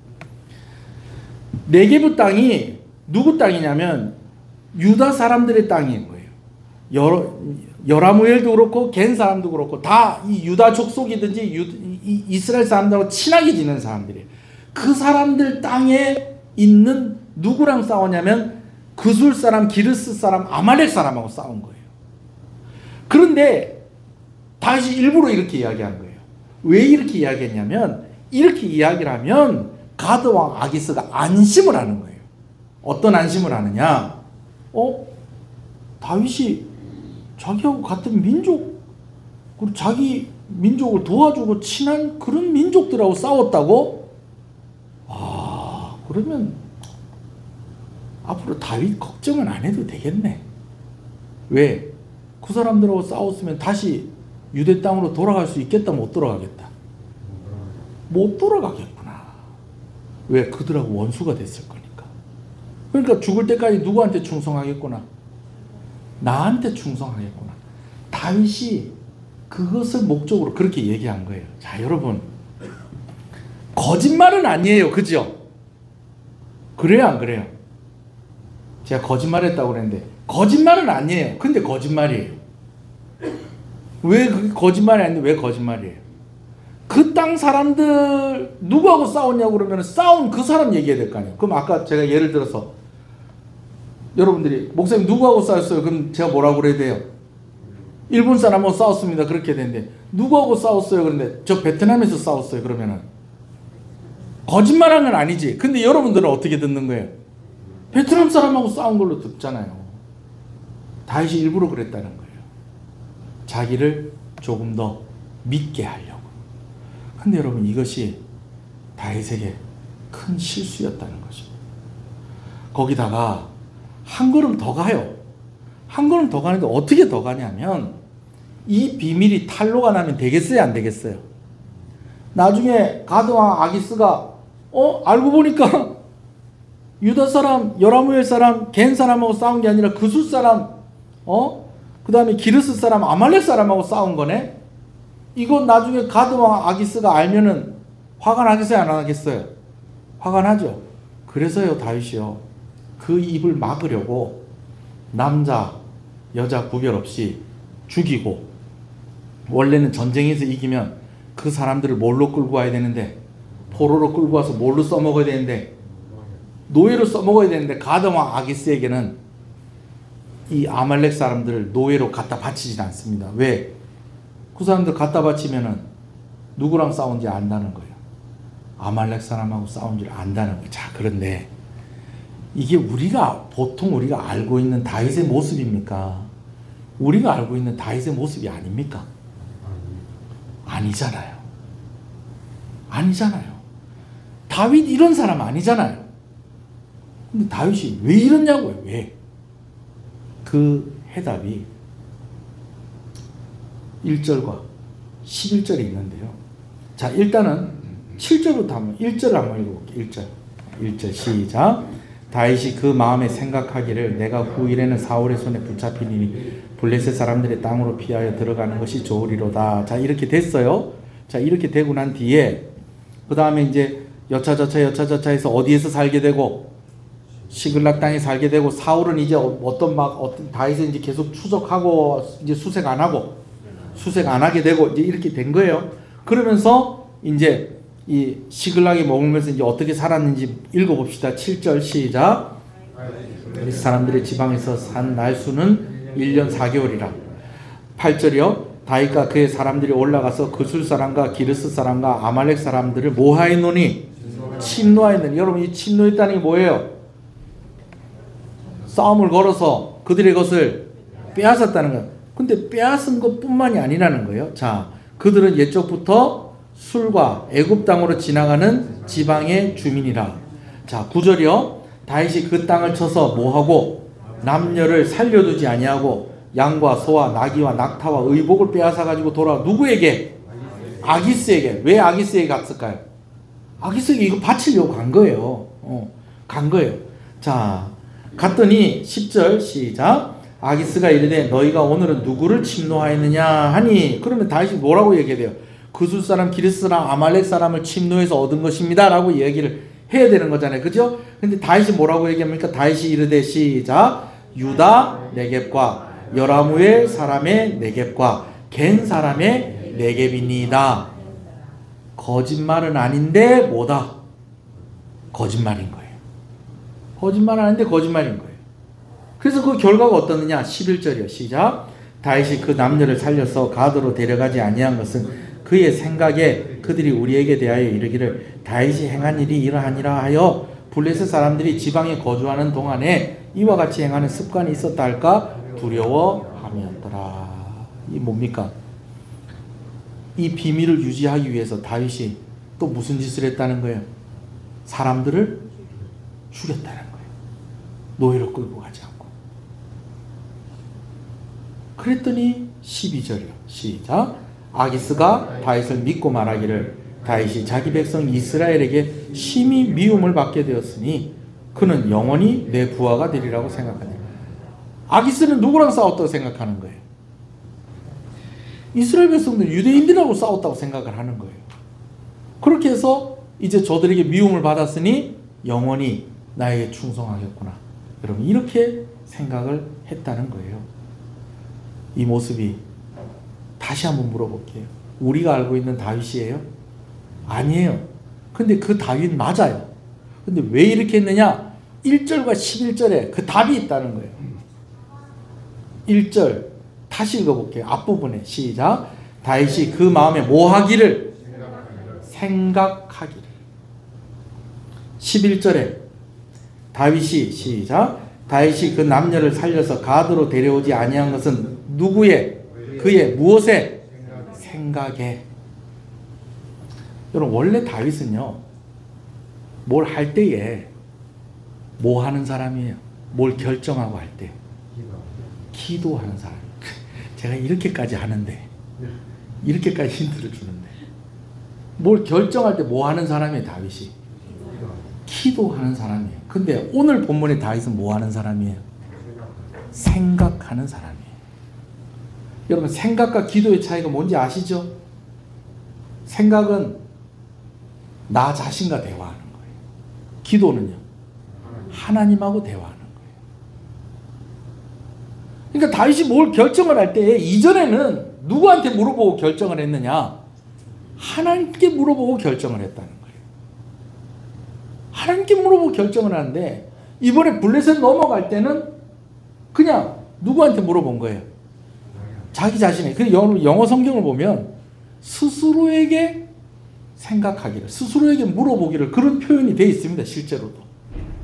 네게브 땅이 누구 땅이냐면 유다 사람들의 땅인 거예요. 여라무엘도 그렇고 겐 사람도 그렇고 다 이 유다 족속이든지 이스라엘 사람들하고 친하게 지내는 사람들이에요. 그 사람들 땅에 있는 누구랑 싸웠냐면 그술 사람, 기르스 사람, 아말렉 사람하고 싸운 거예요. 그런데 다시 일부러 이렇게 이야기한 거예요. 왜 이렇게 이야기했냐면 이렇게 이야기를 하면 가드 왕 아기스가 안심을 하는 거예요. 어떤 안심을 하느냐? 다윗이 자기하고 같은 민족, 그리고 자기 민족을 도와주고 친한 그런 민족들하고 싸웠다고? 그러면 앞으로 다윗 걱정은 안 해도 되겠네. 왜? 그 사람들하고 싸웠으면 다시 유대 땅으로 돌아갈 수 있겠다, 못 돌아가겠다? 못 돌아가겠구나. 왜? 그들하고 원수가 됐을 거니까. 그러니까 죽을 때까지 누구한테 충성하겠구나? 나한테 충성하겠구나. 다윗이 그것을 목적으로 그렇게 얘기한 거예요. 자, 여러분, 거짓말은 아니에요. 그죠? 그래요, 안 그래요? 제가 거짓말했다고 그랬는데 거짓말은 아니에요. 근데 거짓말이에요. 왜 그게 거짓말이 아닌데 왜 거짓말이에요? 그 땅 사람들 누구하고 싸웠냐고 그러면 싸운 그 사람 얘기해야 될 거 아니에요. 그럼 아까 제가 예를 들어서 여러분들이 목사님 누구하고 싸웠어요? 그럼 제가 뭐라고 그래야 돼요? 일본 사람하고 싸웠습니다. 그렇게 되는데 누구하고 싸웠어요? 그런데 저 베트남에서 싸웠어요. 그러면은 거짓말한 건 아니지. 근데 여러분들은 어떻게 듣는 거예요? 베트남 사람하고 싸운 걸로 듣잖아요. 다윗이 일부러 그랬다는 거예요. 자기를 조금 더 믿게 하려고. 근데 여러분 이것이 다윗에게 큰 실수였다는 거죠. 거기다가 한 걸음 더 가요. 한 걸음 더 가는데 어떻게 더 가냐면 이 비밀이 탄로가 나면 되겠어요? 안 되겠어요? 나중에 가드왕 아기스가 알고 보니까 유다 사람, 여라무엘 사람, 겐 사람하고 싸운 게 아니라 그술 사람, 그 다음에 기르스 사람, 아말렉 사람하고 싸운 거네? 이거 나중에 가드왕 아기스가 알면은 화가 나겠어요? 안 나겠어요? 화가 나죠? 그래서요, 다윗이요. 그 입을 막으려고 남자, 여자 구별 없이 죽이고, 원래는 전쟁에서 이기면 그 사람들을 뭘로 끌고 와야 되는데, 포로로 끌고 와서 뭘로 써먹어야 되는데, 노예로 써먹어야 되는데, 가드왕 아기스에게는 이 아말렉 사람들을 노예로 갖다 바치지 않습니다. 왜? 그 사람들 갖다 바치면은 누구랑 싸운지 안다는 거예요. 아말렉 사람하고 싸운지를 안다는 거예요. 자, 그런데 이게 보통 우리가 알고 있는 다윗의 모습입니까? 우리가 알고 있는 다윗의 모습이 아닙니까? 아니잖아요. 다윗 이런 사람 아니잖아요. 근데 다윗이 왜 이러냐고요. 왜? 그 해답이 1절과 11절에 있는데요. 자, 일단은 7절부터 한번 1절을 한번 읽어볼게요. 1절 시작. 다윗이 그 마음에 생각하기를 내가 후일에는 사울의 손에 붙잡히니 블레셋 사람들의 땅으로 피하여 들어가는 것이 좋으리로다. 자, 이렇게 됐어요. 자, 이렇게 되고 난 뒤에 그 다음에 이제 여차저차해서 어디에서 살게 되고 시글락 땅에 살게 되고, 사울은 이제 어떤 다윗을 이제 계속 추적하고 이제 수색 안 하게 되고 이제 이렇게 된 거예요. 그러면서 이제 이 시글락에 머물면서 이제 어떻게 살았는지 읽어봅시다. 7절 시작. 사람들의 지방에서 산 날수는 1년 4개월이라. 8절이요. 다윗과 그의 사람들이 올라가서 그술 사람과 기르스 사람과 아말렉 사람들을 모하였노니 침노하였느니. 여러분, 이 침노했다는 게 뭐예요? 싸움을 걸어서 그들의 것을 빼앗았다는 거예요. 근데 빼앗은 것뿐만이 아니라는 거예요. 자, 그들은 옛적부터 술과 애굽 땅으로 지나가는 지방의 주민이라. 자, 9절이요. 다윗이 그 땅을 쳐서 뭐하고 남녀를 살려두지 아니하고 양과 소와 나귀와 낙타와 의복을 빼앗아 가지고 돌아와. 누구에게? 아기스에게. 왜 아기스에게 갔을까요? 아기스에게 이거 바치려고 간 거예요. 간 거예요. 자, 갔더니 10절 시작. 아기스가 이르되 너희가 오늘은 누구를 침노하였느냐 하니, 그러면 다윗이 뭐라고 얘기해야 돼요? 그술 사람, 기르스 사람, 아말렉 사람을 침노해서 얻은 것입니다 라고 얘기를 해야 되는 거잖아요. 그죠? 근데 다윗이 뭐라고 얘기합니까? 다윗이 이르되 시작. 유다 네겝과 여라무엘 사람의 네겝과 겐 사람의 네겝이니이다. 거짓말은 아닌데 뭐다? 거짓말인 거예요. 거짓말은 아닌데 거짓말인 거예요. 그래서 그 결과가 어떻느냐? 11절이요. 시작. 다윗이 그 남녀를 살려서 가드로 데려가지 아니한 것은 그의 생각에 그들이 우리에게 대하여 이르기를 다윗이 행한 일이 이러하니라 하여 블레셋 사람들이 지방에 거주하는 동안에 이와 같이 행하는 습관이 있었다 할까 두려워함이었더라. 이 뭡니까? 이 비밀을 유지하기 위해서 다윗이 또 무슨 짓을 했다는 거예요? 사람들을 죽였다는 거예요. 노예로 끌고 가지 않고. 그랬더니 12절이요. 시작. 아기스가 다윗을 믿고 말하기를 다윗이 자기 백성 이스라엘에게 심히 미움을 받게 되었으니 그는 영원히 내 부하가 되리라고 생각하네. 아기스는 누구랑 싸웠다고 생각하는 거예요? 이스라엘 백성들 유대인들하고 싸웠다고 생각을 하는 거예요. 그렇게 해서 이제 저들에게 미움을 받았으니 영원히 나에게 충성하겠구나. 여러분 이렇게 생각을 했다는 거예요. 이 모습이 다시 한번 물어볼게요. 우리가 알고 있는 다윗이에요? 아니에요. 근데 그 다윗 맞아요. 근데 왜 이렇게 했느냐? 1절과 11절에 그 답이 있다는 거예요. 1절 다시 읽어볼게요. 앞부분에 시작. 다윗이 그 마음에 뭐 하기를? 생각하기를. 11절에 다윗이 시작. 다윗이 그 남녀를 살려서 가드로 데려오지 아니한 것은 누구의? 그의 무엇의? 생각에. 여러분 원래 다윗은요 뭘 할 때에 뭐 하는 사람이에요? 뭘 결정하고 할 때 기도하는 사람. 제가 이렇게까지 하는데 이렇게까지 힌트를 주는데 뭘 결정할 때 뭐 하는 사람이에요? 다윗이 기도하는 사람이에요. 근데 오늘 본문의 다윗은 뭐 하는 사람이에요? 생각하는 사람이에요. 여러분 생각과 기도의 차이가 뭔지 아시죠? 생각은 나 자신과 대화하는 거예요. 기도는요 하나님하고 대화하는 거예요. 그러니까 다윗이 뭘 결정을 할 때 이전에는 누구한테 물어보고 결정을 했느냐? 하나님께 물어보고 결정을 했다는 거예요. 하나님께 물어보고 결정을 하는데 이번에 블레셋 넘어갈 때는 그냥 누구한테 물어본 거예요? 자기 자신의. 그 영어 성경을 보면 스스로에게 생각하기를, 스스로에게 물어보기를 그런 표현이 되어 있습니다. 실제로도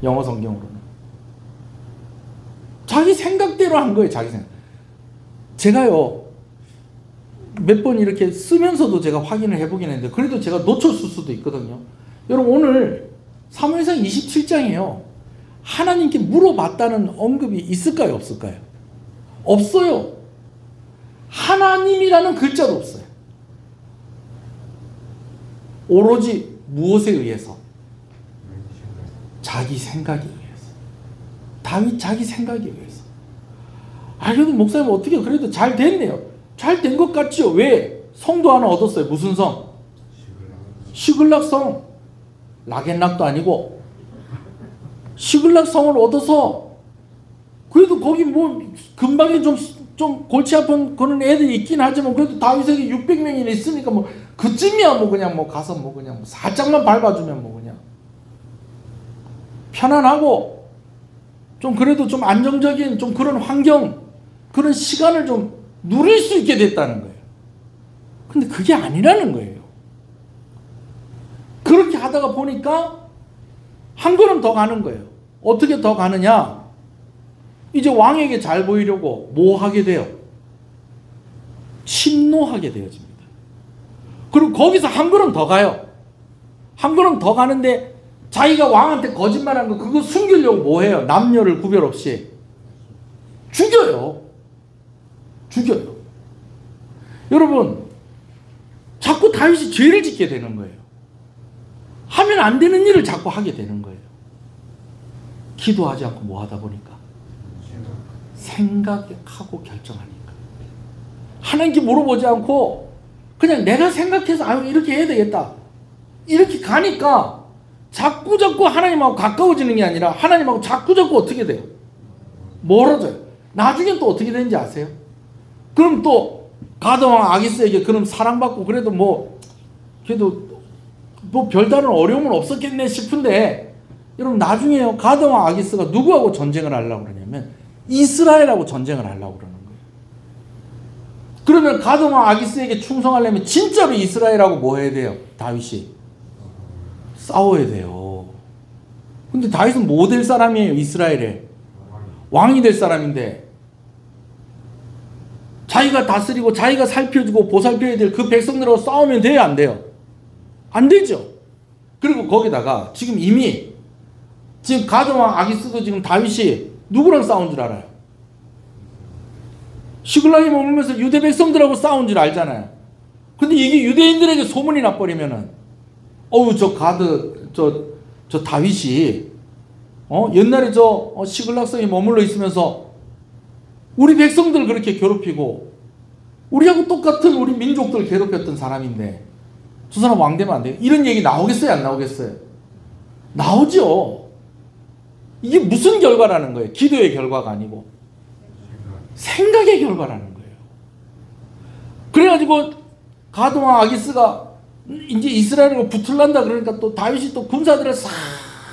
영어 성경으로는 자기 생각대로 한 거예요. 자기 생각. 제가요 몇 번 이렇게 쓰면서도 제가 확인을 해보긴 했는데 그래도 제가 놓쳤을 수도 있거든요. 여러분 오늘 사무엘상 27장이에요. 하나님께 물어봤다는 언급이 있을까요? 없을까요? 없어요. 하나님이라는 글자도 없어요. 오로지 무엇에 의해서? 자기 생각에 의해서. 다윗 자기 생각에 의해서. 그래도 목사님 어떻게 그래도 잘 됐네요. 잘 된 것 같죠? 왜? 성도 하나 얻었어요. 무슨 성? 시글락 성. 라겐락도 아니고 시글락 성을 얻어서 그래도 거기 뭐 금방에 좀 골치 아픈 그런 애들이 있긴 하지만 그래도 다윗에게 600명이나 있으니까 뭐 그쯤이야 뭐 그냥 뭐 가서 뭐 그냥 살짝만 밟아주면 뭐 그냥 편안하고 좀 그래도 좀 안정적인 좀 그런 환경 그런 시간을 좀 누릴 수 있게 됐다는 거예요. 근데 그게 아니라는 거예요. 그렇게 하다가 보니까 한 걸음 더 가는 거예요. 어떻게 더 가느냐? 이제 왕에게 잘 보이려고 뭐 하게 돼요? 침노하게 되어집니다. 그리고 거기서 한 걸음 더 가요. 한 걸음 더 가는데 자기가 왕한테 거짓말한 거 그거 숨기려고 뭐 해요? 남녀를 구별 없이 죽여요. 죽여요. 여러분, 자꾸 다윗이 죄를 짓게 되는 거예요. 하면 안 되는 일을 자꾸 하게 되는 거예요. 기도하지 않고 뭐 하다 보니까 생각하고 결정하니까. 하나님께 물어보지 않고 그냥 내가 생각해서 이렇게 해야 되겠다 이렇게 가니까 자꾸 하나님하고 가까워지는 게 아니라 하나님하고 자꾸 어떻게 돼요? 멀어져요. 나중엔 또 어떻게 되는지 아세요? 그럼 또 가드왕 아기스에게 그럼 사랑받고 그래도 그래도 별다른 어려움은 없었겠네 싶은데, 여러분 나중에요, 가드왕 아기스가 누구하고 전쟁을 하려고 그러냐면 이스라엘하고 전쟁을 하려고 그러는 거예요. 그러면 가드왕 아기스에게 충성하려면 진짜로 이스라엘하고 뭐 해야 돼요? 다윗이 싸워야 돼요. 근데 다윗은 뭐 될 사람이에요? 이스라엘에 왕이 될 사람인데 자기가 다스리고 자기가 살펴주고 보살펴야 될 그 백성들하고 싸우면 돼요? 안 돼요? 안 되죠. 그리고 거기다가 지금 이미 지금 가드왕 아기스도 지금 다윗이 누구랑 싸운 줄 알아요? 시글락에 머물면서 유대 백성들하고 싸운 줄 알잖아요. 근데 이게 유대인들에게 소문이 나버리면은 저 다윗이 옛날에 시글락성에 머물러 있으면서 우리 백성들 그렇게 괴롭히고 우리하고 똑같은 우리 민족들 괴롭혔던 사람인데 저 사람 왕 되면 안 돼요? 이런 얘기 나오겠어요? 안 나오겠어요? 나오죠. 이게 무슨 결과라는 거예요? 기도의 결과가 아니고 생각의 결과라는 거예요. 그래가지고 가드왕 아기스가 이제 이스라엘하고 붙을란다 그러니까 또 다윗이 또 군사들을 싹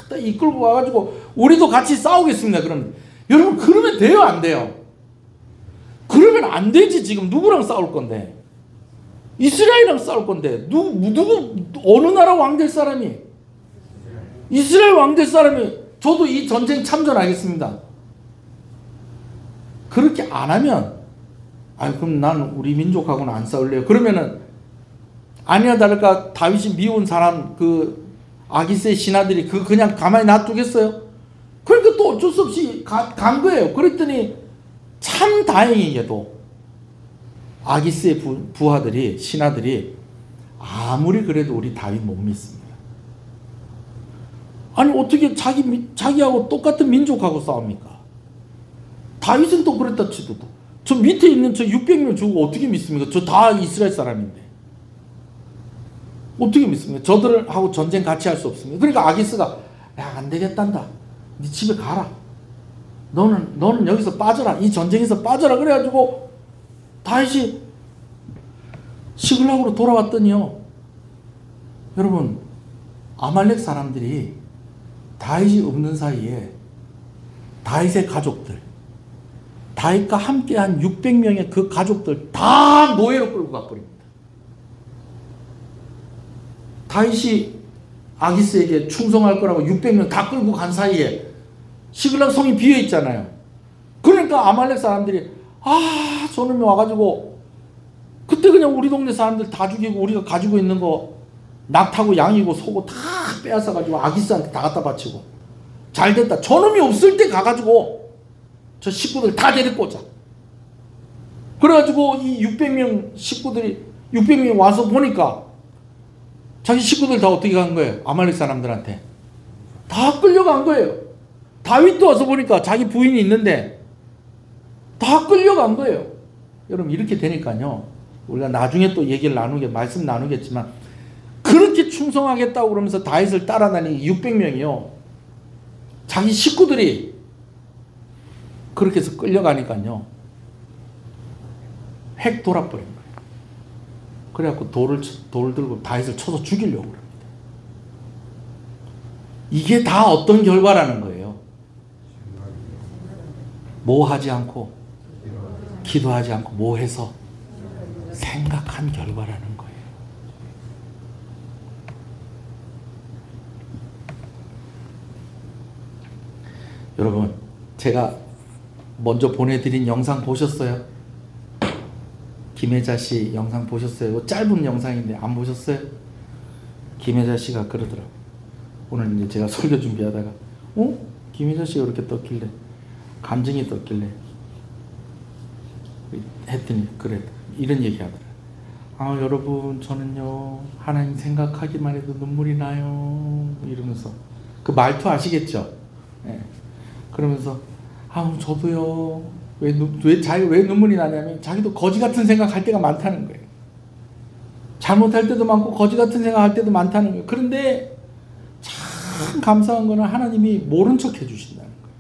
다 이끌고 와가지고 우리도 같이 싸우겠습니다. 그러면 여러분, 그러면 돼요? 안 돼요? 그러면 안 되지. 지금 누구랑 싸울 건데? 이스라엘이랑 싸울 건데 어느 나라 왕 될 사람이? 이스라엘 왕 될 사람이 저도 이 전쟁 참전하겠습니다. 그렇게 안 하면 그럼 난 우리 민족하고는 안 싸울래요. 그러면은 아니나 다를까 다윗이 미운 사람 그 아기스의 신하들이 그냥 가만히 놔두겠어요? 그러니까 또 어쩔 수 없이 간 거예요. 그랬더니 참 다행히게도 아기스의 부하들이 신하들이 아무리 그래도 우리 다윗 못 믿습니다. 아니 어떻게 자기하고 똑같은 민족하고 싸웁니까? 다윗은 또 그랬다 치도 저 밑에 있는 저 600명 주고 어떻게 믿습니까? 저 다 이스라엘 사람인데 어떻게 믿습니까? 저들하고 전쟁 같이 할 수 없습니다. 그러니까 아기스가 안 되겠단다. 네 집에 가라. 너는 여기서 빠져라. 이 전쟁에서 빠져라. 그래가지고 다윗이 시글락으로 돌아왔더니요, 여러분, 아말렉 사람들이 다윗이 없는 사이에 다윗의 가족들, 다윗과 함께한 600명의 그 가족들 다 노예로 끌고 가버립니다. 다윗이 아기스에게 충성할 거라고 600명 다 끌고 간 사이에 시글락 성이 비어 있잖아요. 그러니까 아말렉 사람들이 저놈이 와가지고 그때 그냥 우리 동네 사람들 다 죽이고 우리가 가지고 있는 거 낙타고 양이고 소고 다 빼앗아가지고 아기스한테 다 갖다 바치고 잘됐다. 저놈이 없을 때 가가지고 저 식구들 다 데리고 오자. 그래가지고 이 600명 식구들이 600명이 와서 보니까 자기 식구들 다 어떻게 간 거예요? 아말렉 사람들한테 다 끌려간 거예요. 다윗도 와서 보니까 자기 부인이 있는데 다 끌려간 거예요. 여러분, 이렇게 되니까요, 우리가 나중에 또 얘기를 말씀 나누겠지만 그렇게 충성하겠다고 그러면서 다윗을 따라다니는 600명이요 자기 식구들이 그렇게 해서 끌려가니까요 획 돌아버린 거예요. 그래갖고 돌 들고 다윗을 쳐서 죽이려고 합니다. 이게 다 어떤 결과라는 거예요? 뭐 하지 않고 기도하지 않고 뭐 해서 생각한 결과라는 거예요. 여러분, 제가 먼저 보내드린 영상 보셨어요? 김혜자 씨 영상 보셨어요? 이거 짧은 영상인데 안 보셨어요? 김혜자 씨가 그러더라고. 오늘 이제 제가 설교 준비하다가 김혜자 씨가 이렇게 떴길래 감정이 떴길래 했더니 그래 이런 얘기 하더라. 여러분 저는요 하나님 생각하기만 해도 눈물이 나요 이러면서 그 말투 아시겠죠? 예. 그러면서 저도요 자기가 왜 눈물이 나냐면 자기도 거지 같은 생각할 때가 많다는 거예요. 잘못할 때도 많고 거지 같은 생각할 때도 많다는 거예요. 그런데 참 감사한 거는 하나님이 모른 척 해주신다는 거예요.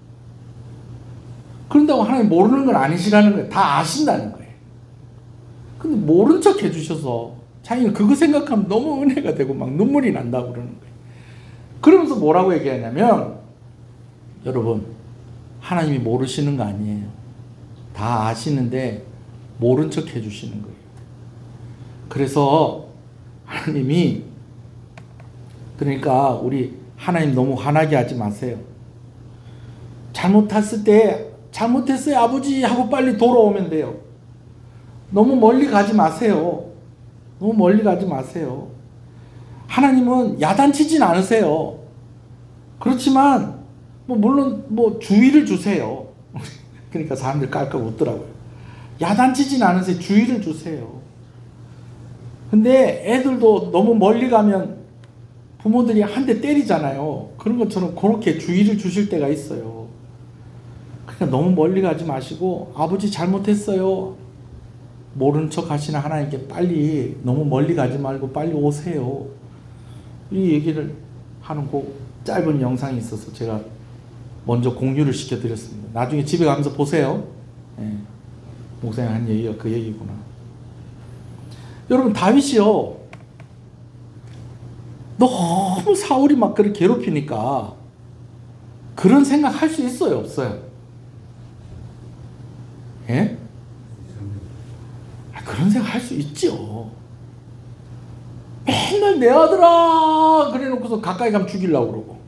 그런다고 하나님 모르는 건 아니시라는 거예요. 다 아신다는 거예요. 근데 모른 척 해주셔서 자기는 그거 생각하면 너무 은혜가 되고 막 눈물이 난다고 그러는 거예요. 그러면서 뭐라고 얘기하냐면 여러분 하나님이 모르시는 거 아니에요. 다 아시는데 모른 척 해주시는 거예요. 그래서 하나님이 그러니까 우리 하나님 너무 화나게 하지 마세요. 잘못했을 때 잘못했어요 아버지 하고 빨리 돌아오면 돼요. 너무 멀리 가지 마세요. 너무 멀리 가지 마세요. 하나님은 야단치진 않으세요. 그렇지만 물론 주의를 주세요. 그러니까 사람들 깔깔 웃더라고요. 야단치진 않으세요. 주의를 주세요. 근데 애들도 너무 멀리 가면 부모들이 한 대 때리잖아요. 그런 것처럼 그렇게 주의를 주실 때가 있어요. 그러니까 너무 멀리 가지 마시고 아버지 잘못했어요. 모른 척 하시는 하나님께 빨리 너무 멀리 가지 말고 빨리 오세요. 이 얘기를 하는 그 짧은 영상이 있어서 제가 먼저 공유를 시켜드렸습니다. 나중에 집에 가면서 보세요. 네. 목사님 한 얘기가 그 얘기구나. 여러분 다윗이요 너무 사울이 막 그렇게 괴롭히니까 그런 생각 할 수 있어요 없어요? 예? 그런 생각 할 수 있죠. 맨날 내 아들아 그래 놓고서 가까이 가면 죽이려고 그러고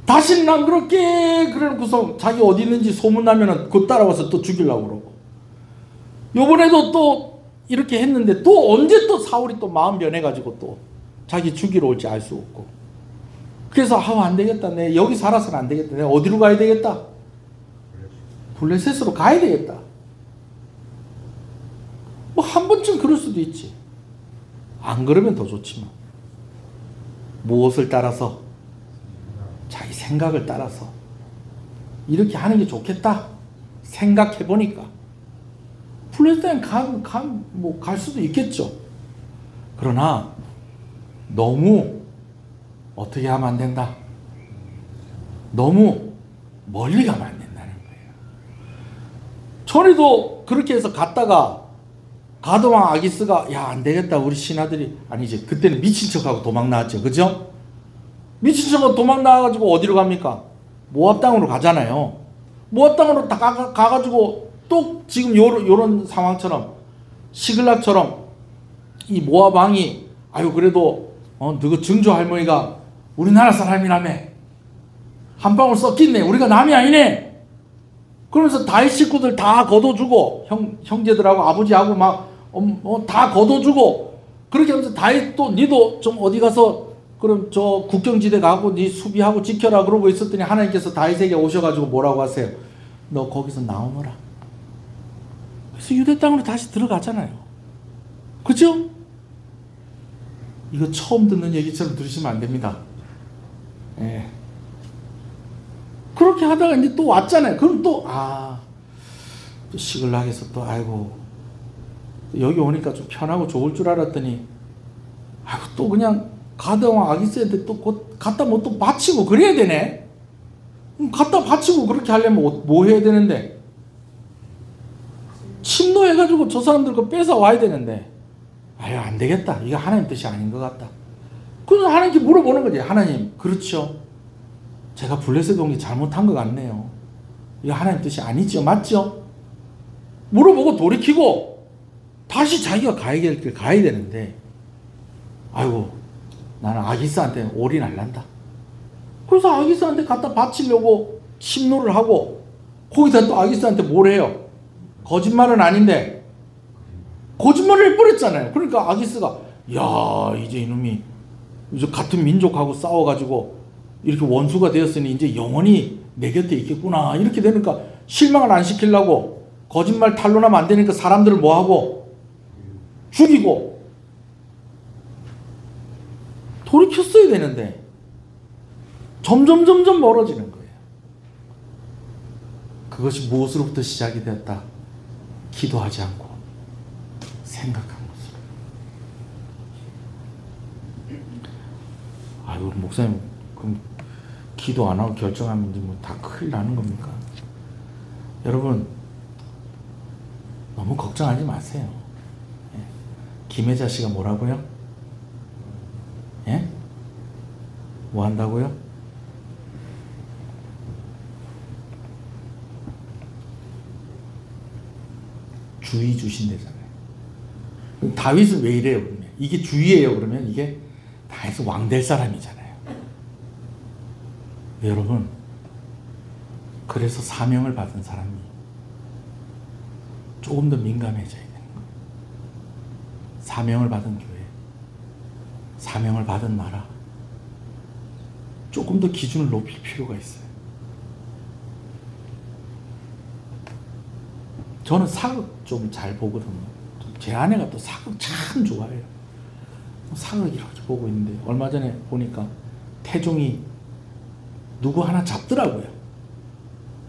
다시는 안 그럴게 그래 놓고서 자기 어디 있는지 소문나면 그 따라와서 또 죽이려고 그러고 요번에도 또 이렇게 했는데 또 언제 또 사울이 또 마음 변해가지고 또 자기 죽이러 올지 알 수 없고 그래서 안 되겠다 내 여기 살아서는 안 되겠다 내가 어디로 가야 되겠다 블레셋으로 가야 되겠다 한 번쯤 그럴 수도 있지. 안 그러면 더 좋지만 무엇을 따라서 자기 생각을 따라서 이렇게 하는 게 좋겠다 생각해 보니까 블레셋에 갈 수도 있겠죠. 그러나 너무 어떻게 하면 안 된다. 너무 멀리 가면 안 된다는 거예요. 전에도 그렇게 해서 갔다가 가드왕 아기스가 안 되겠다 우리 신하들이 아니지 그때는 미친 척하고 도망 나왔죠. 그죠? 미친 척하고 도망 나와가지고 어디로 갑니까? 모압 땅으로 가잖아요. 모압 땅으로 다 가가지고 또 지금 요런 상황처럼 시글락처럼 이 모압 왕이 그래도 너그 증조 할머니가 우리나라 사람이라며 한 방울 썩겠네 우리가 남이 아니네 그러면서 다윗 식구들 다 걷어주고 형제들하고 아버지하고 막 다 걷어주고 그렇게 하면서 다윗 또 니도 좀 어디 가서 그럼 저 국경지대 가고 니 수비하고 지켜라 그러고 있었더니 하나님께서 다윗에게 오셔가지고 뭐라고 하세요? 너 거기서 나오너라. 그래서 유대 땅으로 다시 들어가잖아요. 그죠? 이거 처음 듣는 얘기처럼 들으시면 안 됩니다. 예. 그렇게 하다가 이제 또 왔잖아요. 그럼 또 시글락에서 또 여기 오니까 좀 편하고 좋을 줄 알았더니 또 그냥 가드왕 아기스한테 또 갖다 또 바치고 그래야 되네. 갖다 바치고 그렇게 하려면 뭐 해야 되는데 침노해가지고 저 사람들 거 뺏어 와야 되는데 안 되겠다. 이거 하나님 뜻이 아닌 것 같다. 그래서 하나님께 물어보는 거지. 하나님 그렇죠. 제가 블레셋 온 게 잘못한 것 같네요. 이거 하나님 뜻이 아니죠. 맞죠? 물어보고 돌이키고 다시 자기가 가야 될 길 가야 되는데 나는 아기스한테 올인할란다. 그래서 아기스한테 갖다 바치려고 침노를 하고 거기다 또 아기스한테 뭘 해요? 거짓말은 아닌데 거짓말을 해버렸잖아요. 그러니까 아기스가 야 이제 이놈이 이제 같은 민족하고 싸워가지고 이렇게 원수가 되었으니 이제 영원히 내 곁에 있겠구나 이렇게 되니까 실망을 안 시키려고 거짓말 탄로나면 안 되니까 사람들을 뭐하고 죽이고 돌이켰어야 되는데 점점 멀어지는 거예요. 그것이 무엇으로부터 시작이 되었다? 기도하지 않고 생각한 것으로. 아유 목사님 그럼 기도 안 하고 결정하면 이제 뭐 다 큰일 나는 겁니까? 여러분 너무 걱정하지 마세요. 예. 김혜자 씨가 뭐라고요? 예? 뭐 한다고요? 주의 주신대잖아요. 다윗은 왜 이래요? 그러면 이게 주의예요. 그러면 이게 다윗은 왕 될 사람이잖아요. 여러분 그래서 사명을 받은 사람이 조금 더 민감해져야 되는 거예요. 사명을 받은 교회, 사명을 받은 나라, 조금 더 기준을 높일 필요가 있어요. 저는 사극 좀 잘 보거든요. 제 아내가 또 사극 참 좋아해요. 사극 이렇게 보고 있는데 얼마 전에 보니까 태종이 누구 하나 잡더라고요.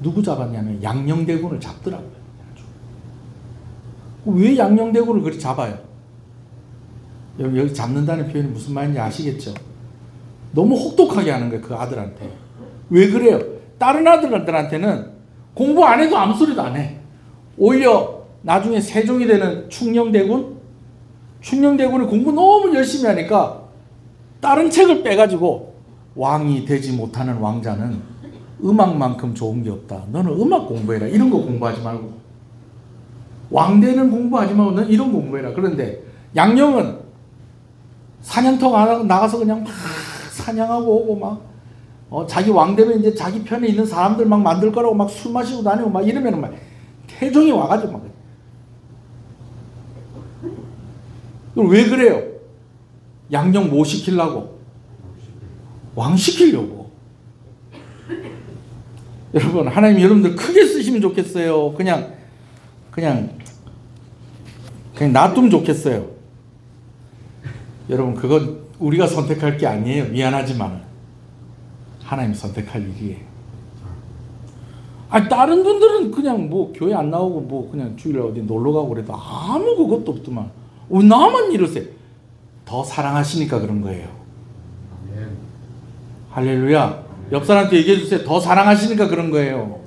누구 잡았냐면 양녕대군을 잡더라고요. 왜 양녕대군을 그렇게 잡아요? 여기 잡는다는 표현이 무슨 말인지 아시겠죠? 너무 혹독하게 하는 거예요. 그 아들한테. 왜 그래요? 다른 아들한테는 공부 안 해도 아무 소리도 안 해. 오히려 나중에 세종이 되는 충녕대군이 공부 너무 열심히 하니까 다른 책을 빼가지고 왕이 되지 못하는 왕자는 음악만큼 좋은 게 없다. 너는 음악 공부해라. 이런 거 공부하지 말고. 왕되는 공부하지 말고 너는 이런 거 공부해라. 그런데 양녕은 사냥터 나가서 그냥 막 사냥하고 오고 막 자기 왕되면 이제 자기 편에 있는 사람들 막 만들 거라고 막 술 마시고 다니고 막 이러면 막 태종이 와가지고 막 왜 그래요? 양녕 뭐 시키려고? 왕 시키려고. 여러분 하나님 여러분들 크게 쓰시면 좋겠어요. 그냥 놔두면 좋겠어요. 여러분 그건 우리가 선택할 게 아니에요. 미안하지만 하나님 선택할 일이에요. 아니 다른 분들은 그냥 뭐 교회 안 나오고 뭐 그냥 주일에 어디 놀러 가고 그래도 아무 그것도 없더만 왜 나만 이러세요? 더 사랑하시니까 그런 거예요. 할렐루야. 옆 사람한테 얘기해 주세요. 더 사랑하시니까 그런 거예요.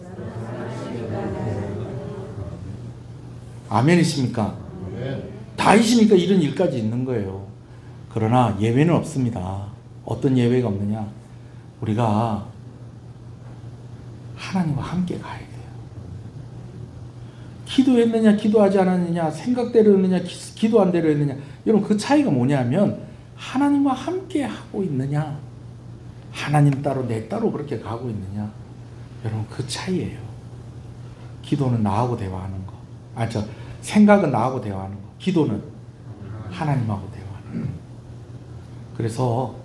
아멘이십니까? 다이시니까 이런 일까지 있는 거예요. 그러나 예외는 없습니다. 어떤 예외가 없느냐? 우리가 하나님과 함께 가야 돼요. 기도했느냐 기도하지 않았느냐 생각대로 했느냐 기도한 대로 했느냐 여러분 그 차이가 뭐냐면 하나님과 함께 하고 있느냐 하나님 따로 내 따로 그렇게 가고 있느냐 여러분 그 차이예요. 기도는 나하고 대화하는 거 생각은 나하고 대화하는 거 기도는 하나님하고 대화하는 거. 그래서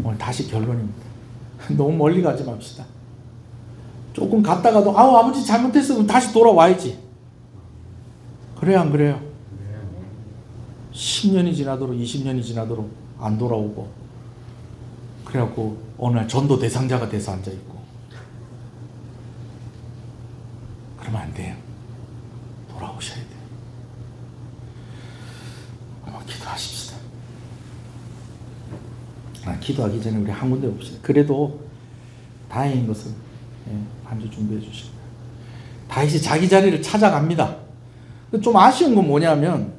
오늘 다시 결론입니다. 너무 멀리 가지 맙시다. 조금 갔다가도 아버지 잘못했어 그럼 다시 돌아와야지. 그래요 안 그래요? 10년이 지나도록 20년이 지나도록 안 돌아오고 그래갖고 어느 날 전도 대상자가 돼서 앉아있고 그러면 안 돼요. 돌아오셔야 돼요. 기도하십시다. 기도하기 전에 우리 한 군데 봅시다. 그래도 다행인 것은 반주 준비해 주시고 다윗이 자기 자리를 찾아갑니다. 좀 아쉬운 건 뭐냐면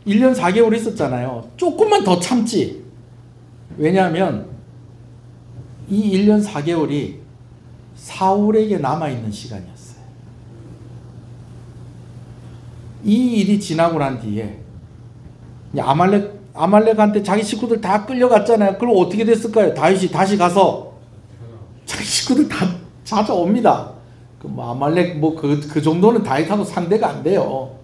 1년 4개월 있었잖아요. 조금만 더 참지. 왜냐하면 이 1년 4개월이 사울에게 남아있는 시간이었어요. 이 일이 지나고 난 뒤에 아말렉한테 자기 식구들 다 끌려갔잖아요. 그럼 어떻게 됐을까요? 다윗이 다시 가서 자기 식구들 다 찾아옵니다. 아말렉 그 정도는 다윗하고 상대가 안 돼요.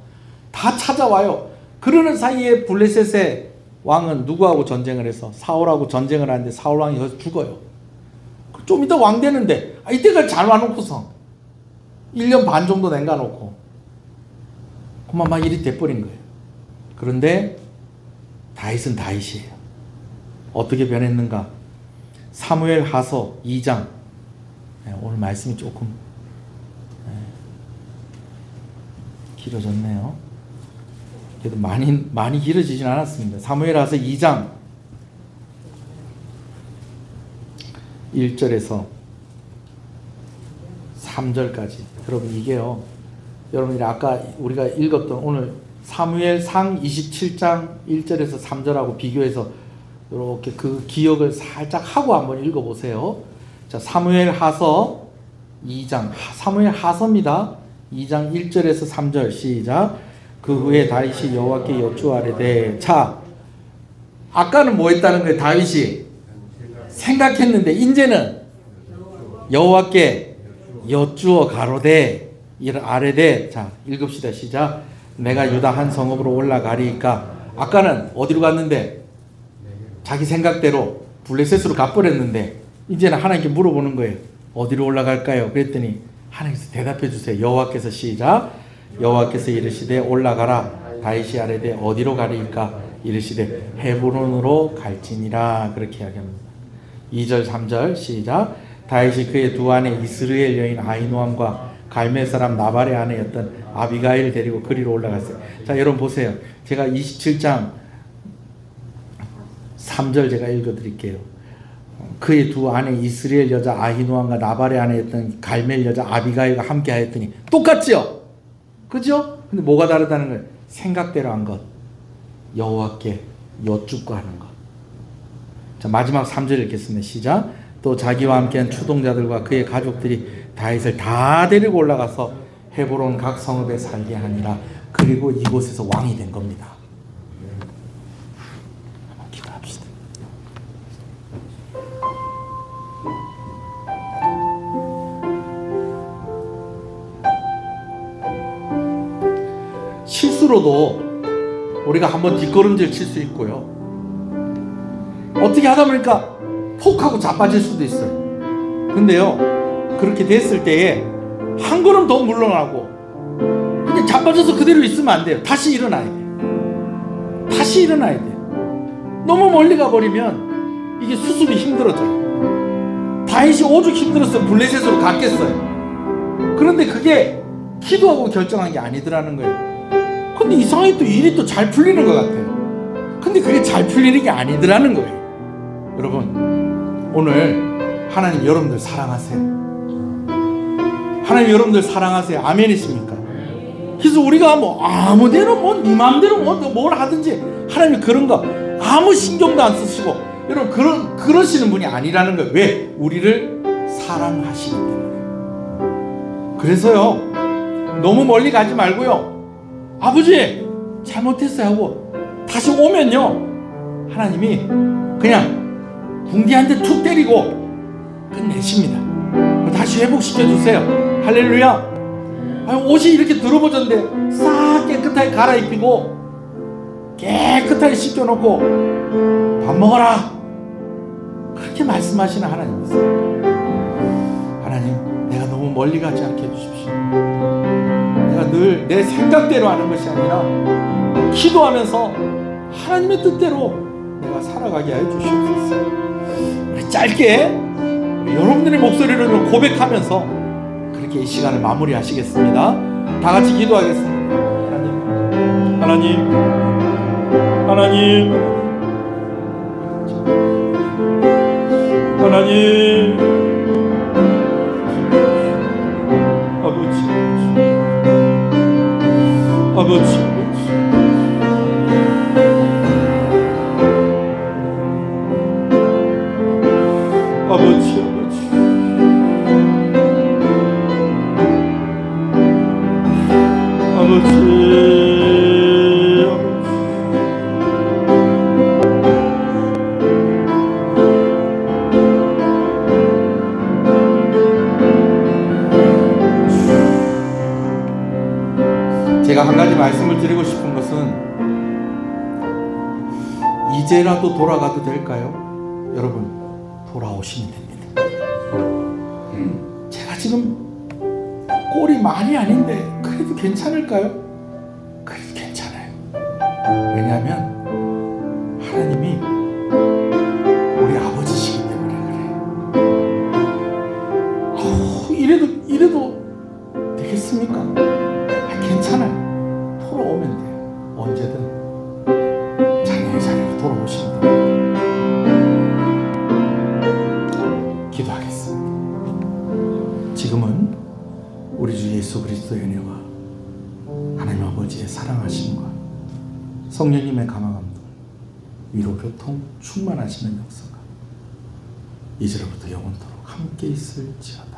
다 찾아와요. 그러는 사이에 블레셋의 왕은 누구하고 전쟁을 해서 사울하고 전쟁을 하는데 사울 왕이 여기서 죽어요. 좀 이따 왕 되는데 이때까지 잘 와놓고서 1년 반 정도 냉가놓고 그만 막 일이 돼버린 거예요. 그런데 다윗은 다윗이에요. 어떻게 변했는가? 사무엘 하서 2장. 오늘 말씀이 조금 길어졌네요. 그래도 많이 길어지진 않았습니다. 사무엘 하서 2장 1절에서 3절까지. 여러분 이게요. 여러분이 아까 우리가 읽었던 오늘 사무엘상 27장 1절에서 3절하고 비교해서 이렇게 그 기억을 살짝 하고 한번 읽어보세요. 자, 사무엘 하서 2장, 사무엘 하서입니다. 2장 1절에서 3절 시작. 그 후에 다윗이 여호와께 여쭈아뢰되. 자, 아까는 뭐 했다는 거예요? 다윗이 생각했는데 이제는 여호와께 여쭈어 가로되 아뢰되. 자, 읽읍시다. 시작. 내가 유다 한 성읍으로 올라가리이까. 아까는 어디로 갔는데? 자기 생각대로 블레셋으로 가버렸는데 이제는 하나님께 물어보는 거예요. 어디로 올라갈까요? 그랬더니 하나님께서 대답해 주세요. 여호와께서 시작. 여호와께서 이르시되 올라가라. 다윗이 아뢰되 어디로 가리이까? 이르시되 헤브론으로 갈지니라. 그렇게 이야기합니다. 2절 3절 시작. 다윗이 그의 두 아내 이스라엘 여인 아히노암과 갈멜 사람 나발의 아내였던 아비가일을 데리고 그리로 올라갔어요. 자, 여러분 보세요. 제가 27장 3절 제가 읽어드릴게요. 그의 두 아내 이스라엘 여자 아히노암과 나발의 아내였던 갈멜 여자 아비가일과 함께 하였더니 똑같죠? 그죠? 근데 뭐가 다르다는 거예요? 생각대로 한 것. 여호와께 여쭙고 하는 것. 자, 마지막 3절 읽겠습니다. 시작. 또 자기와 함께한 추동자들과 그의 가족들이 다윗을 다 데리고 올라가서 헤브론 각 성읍에 살게 하니라. 그리고 이곳에서 왕이 된 겁니다. 한번 기도합시다. 실수로도 우리가 한번 뒷걸음질 칠 수 있고요. 어떻게 하다 보니까 폭 하고 자빠질 수도 있어요. 근데요, 그렇게 됐을 때에 한 걸음 더 물러나고 그냥 자빠져서 그대로 있으면 안 돼요. 다시 일어나야 돼요. 다시 일어나야 돼요. 너무 멀리 가버리면 이게 수습이 힘들어져요. 다윗이 오죽 힘들었으면 블레셋으로 갔겠어요. 그런데 그게 기도하고 결정한 게 아니더라는 거예요. 근데 이상하게 또 일이 또 잘 풀리는 것 같아요. 근데 그게 잘 풀리는 게 아니더라는 거예요. 여러분, 오늘 하나님 여러분들 사랑하세요. 하나님 여러분들 사랑하세요. 아멘이십니까? 그래서 우리가 뭐 아무데나 뭐 네 마음대로 뭘 하든지 하나님 그런 거 아무 신경도 안 쓰시고 여러분 그러시는 분이 아니라는 거예요. 왜? 우리를 사랑하시기 때문에. 그래서요, 너무 멀리 가지 말고요, 아버지 잘못했어요 하고 다시 오면요, 하나님이 그냥 궁디 한 대 툭 때리고 끝내십니다. 다시 회복시켜 주세요. 할렐루야. 옷이 이렇게 더러워졌는데 싹 깨끗하게 갈아입히고 깨끗하게 씻겨놓고 밥 먹어라, 그렇게 말씀하시는 하나님이세요. 하나님, 내가 너무 멀리 가지 않게 해주십시오. 내가 늘 내 생각대로 하는 것이 아니라 기도하면서 하나님의 뜻대로 내가 살아가게 해 주시옵소서. 우리 짧게 여러분들의 목소리로 고백하면서 그렇게 이 시간을 마무리하시겠습니다. 다 같이 기도하겠습니다. 하나님, 하나님, 하나님, 아버지, 아버지, 아버지, 제가 한 가지 말씀을 이제라도 돌아가도 될까요? 여러분, 돌아오시면 됩니다. 제가 지금 꼴이 많이 아닌데 그래도 괜찮을까요? 그래도 괜찮아요. 왜냐하면 하나님이 우리 아버지시기 때문에 그래요. 이래도 되겠습니까? 괜찮아요. 돌아오면 돼요. 언제든 자녀의 자리로 돌아오시면 돼요. 기도하겠습니다. 지금은 우리 주 예수 그리스도의 은혜와 하나님 아버지의 사랑하심과 성령님의 감화감동, 위로 교통 충만하시는 역사가 이제로부터 영원토록 함께 있을지어다.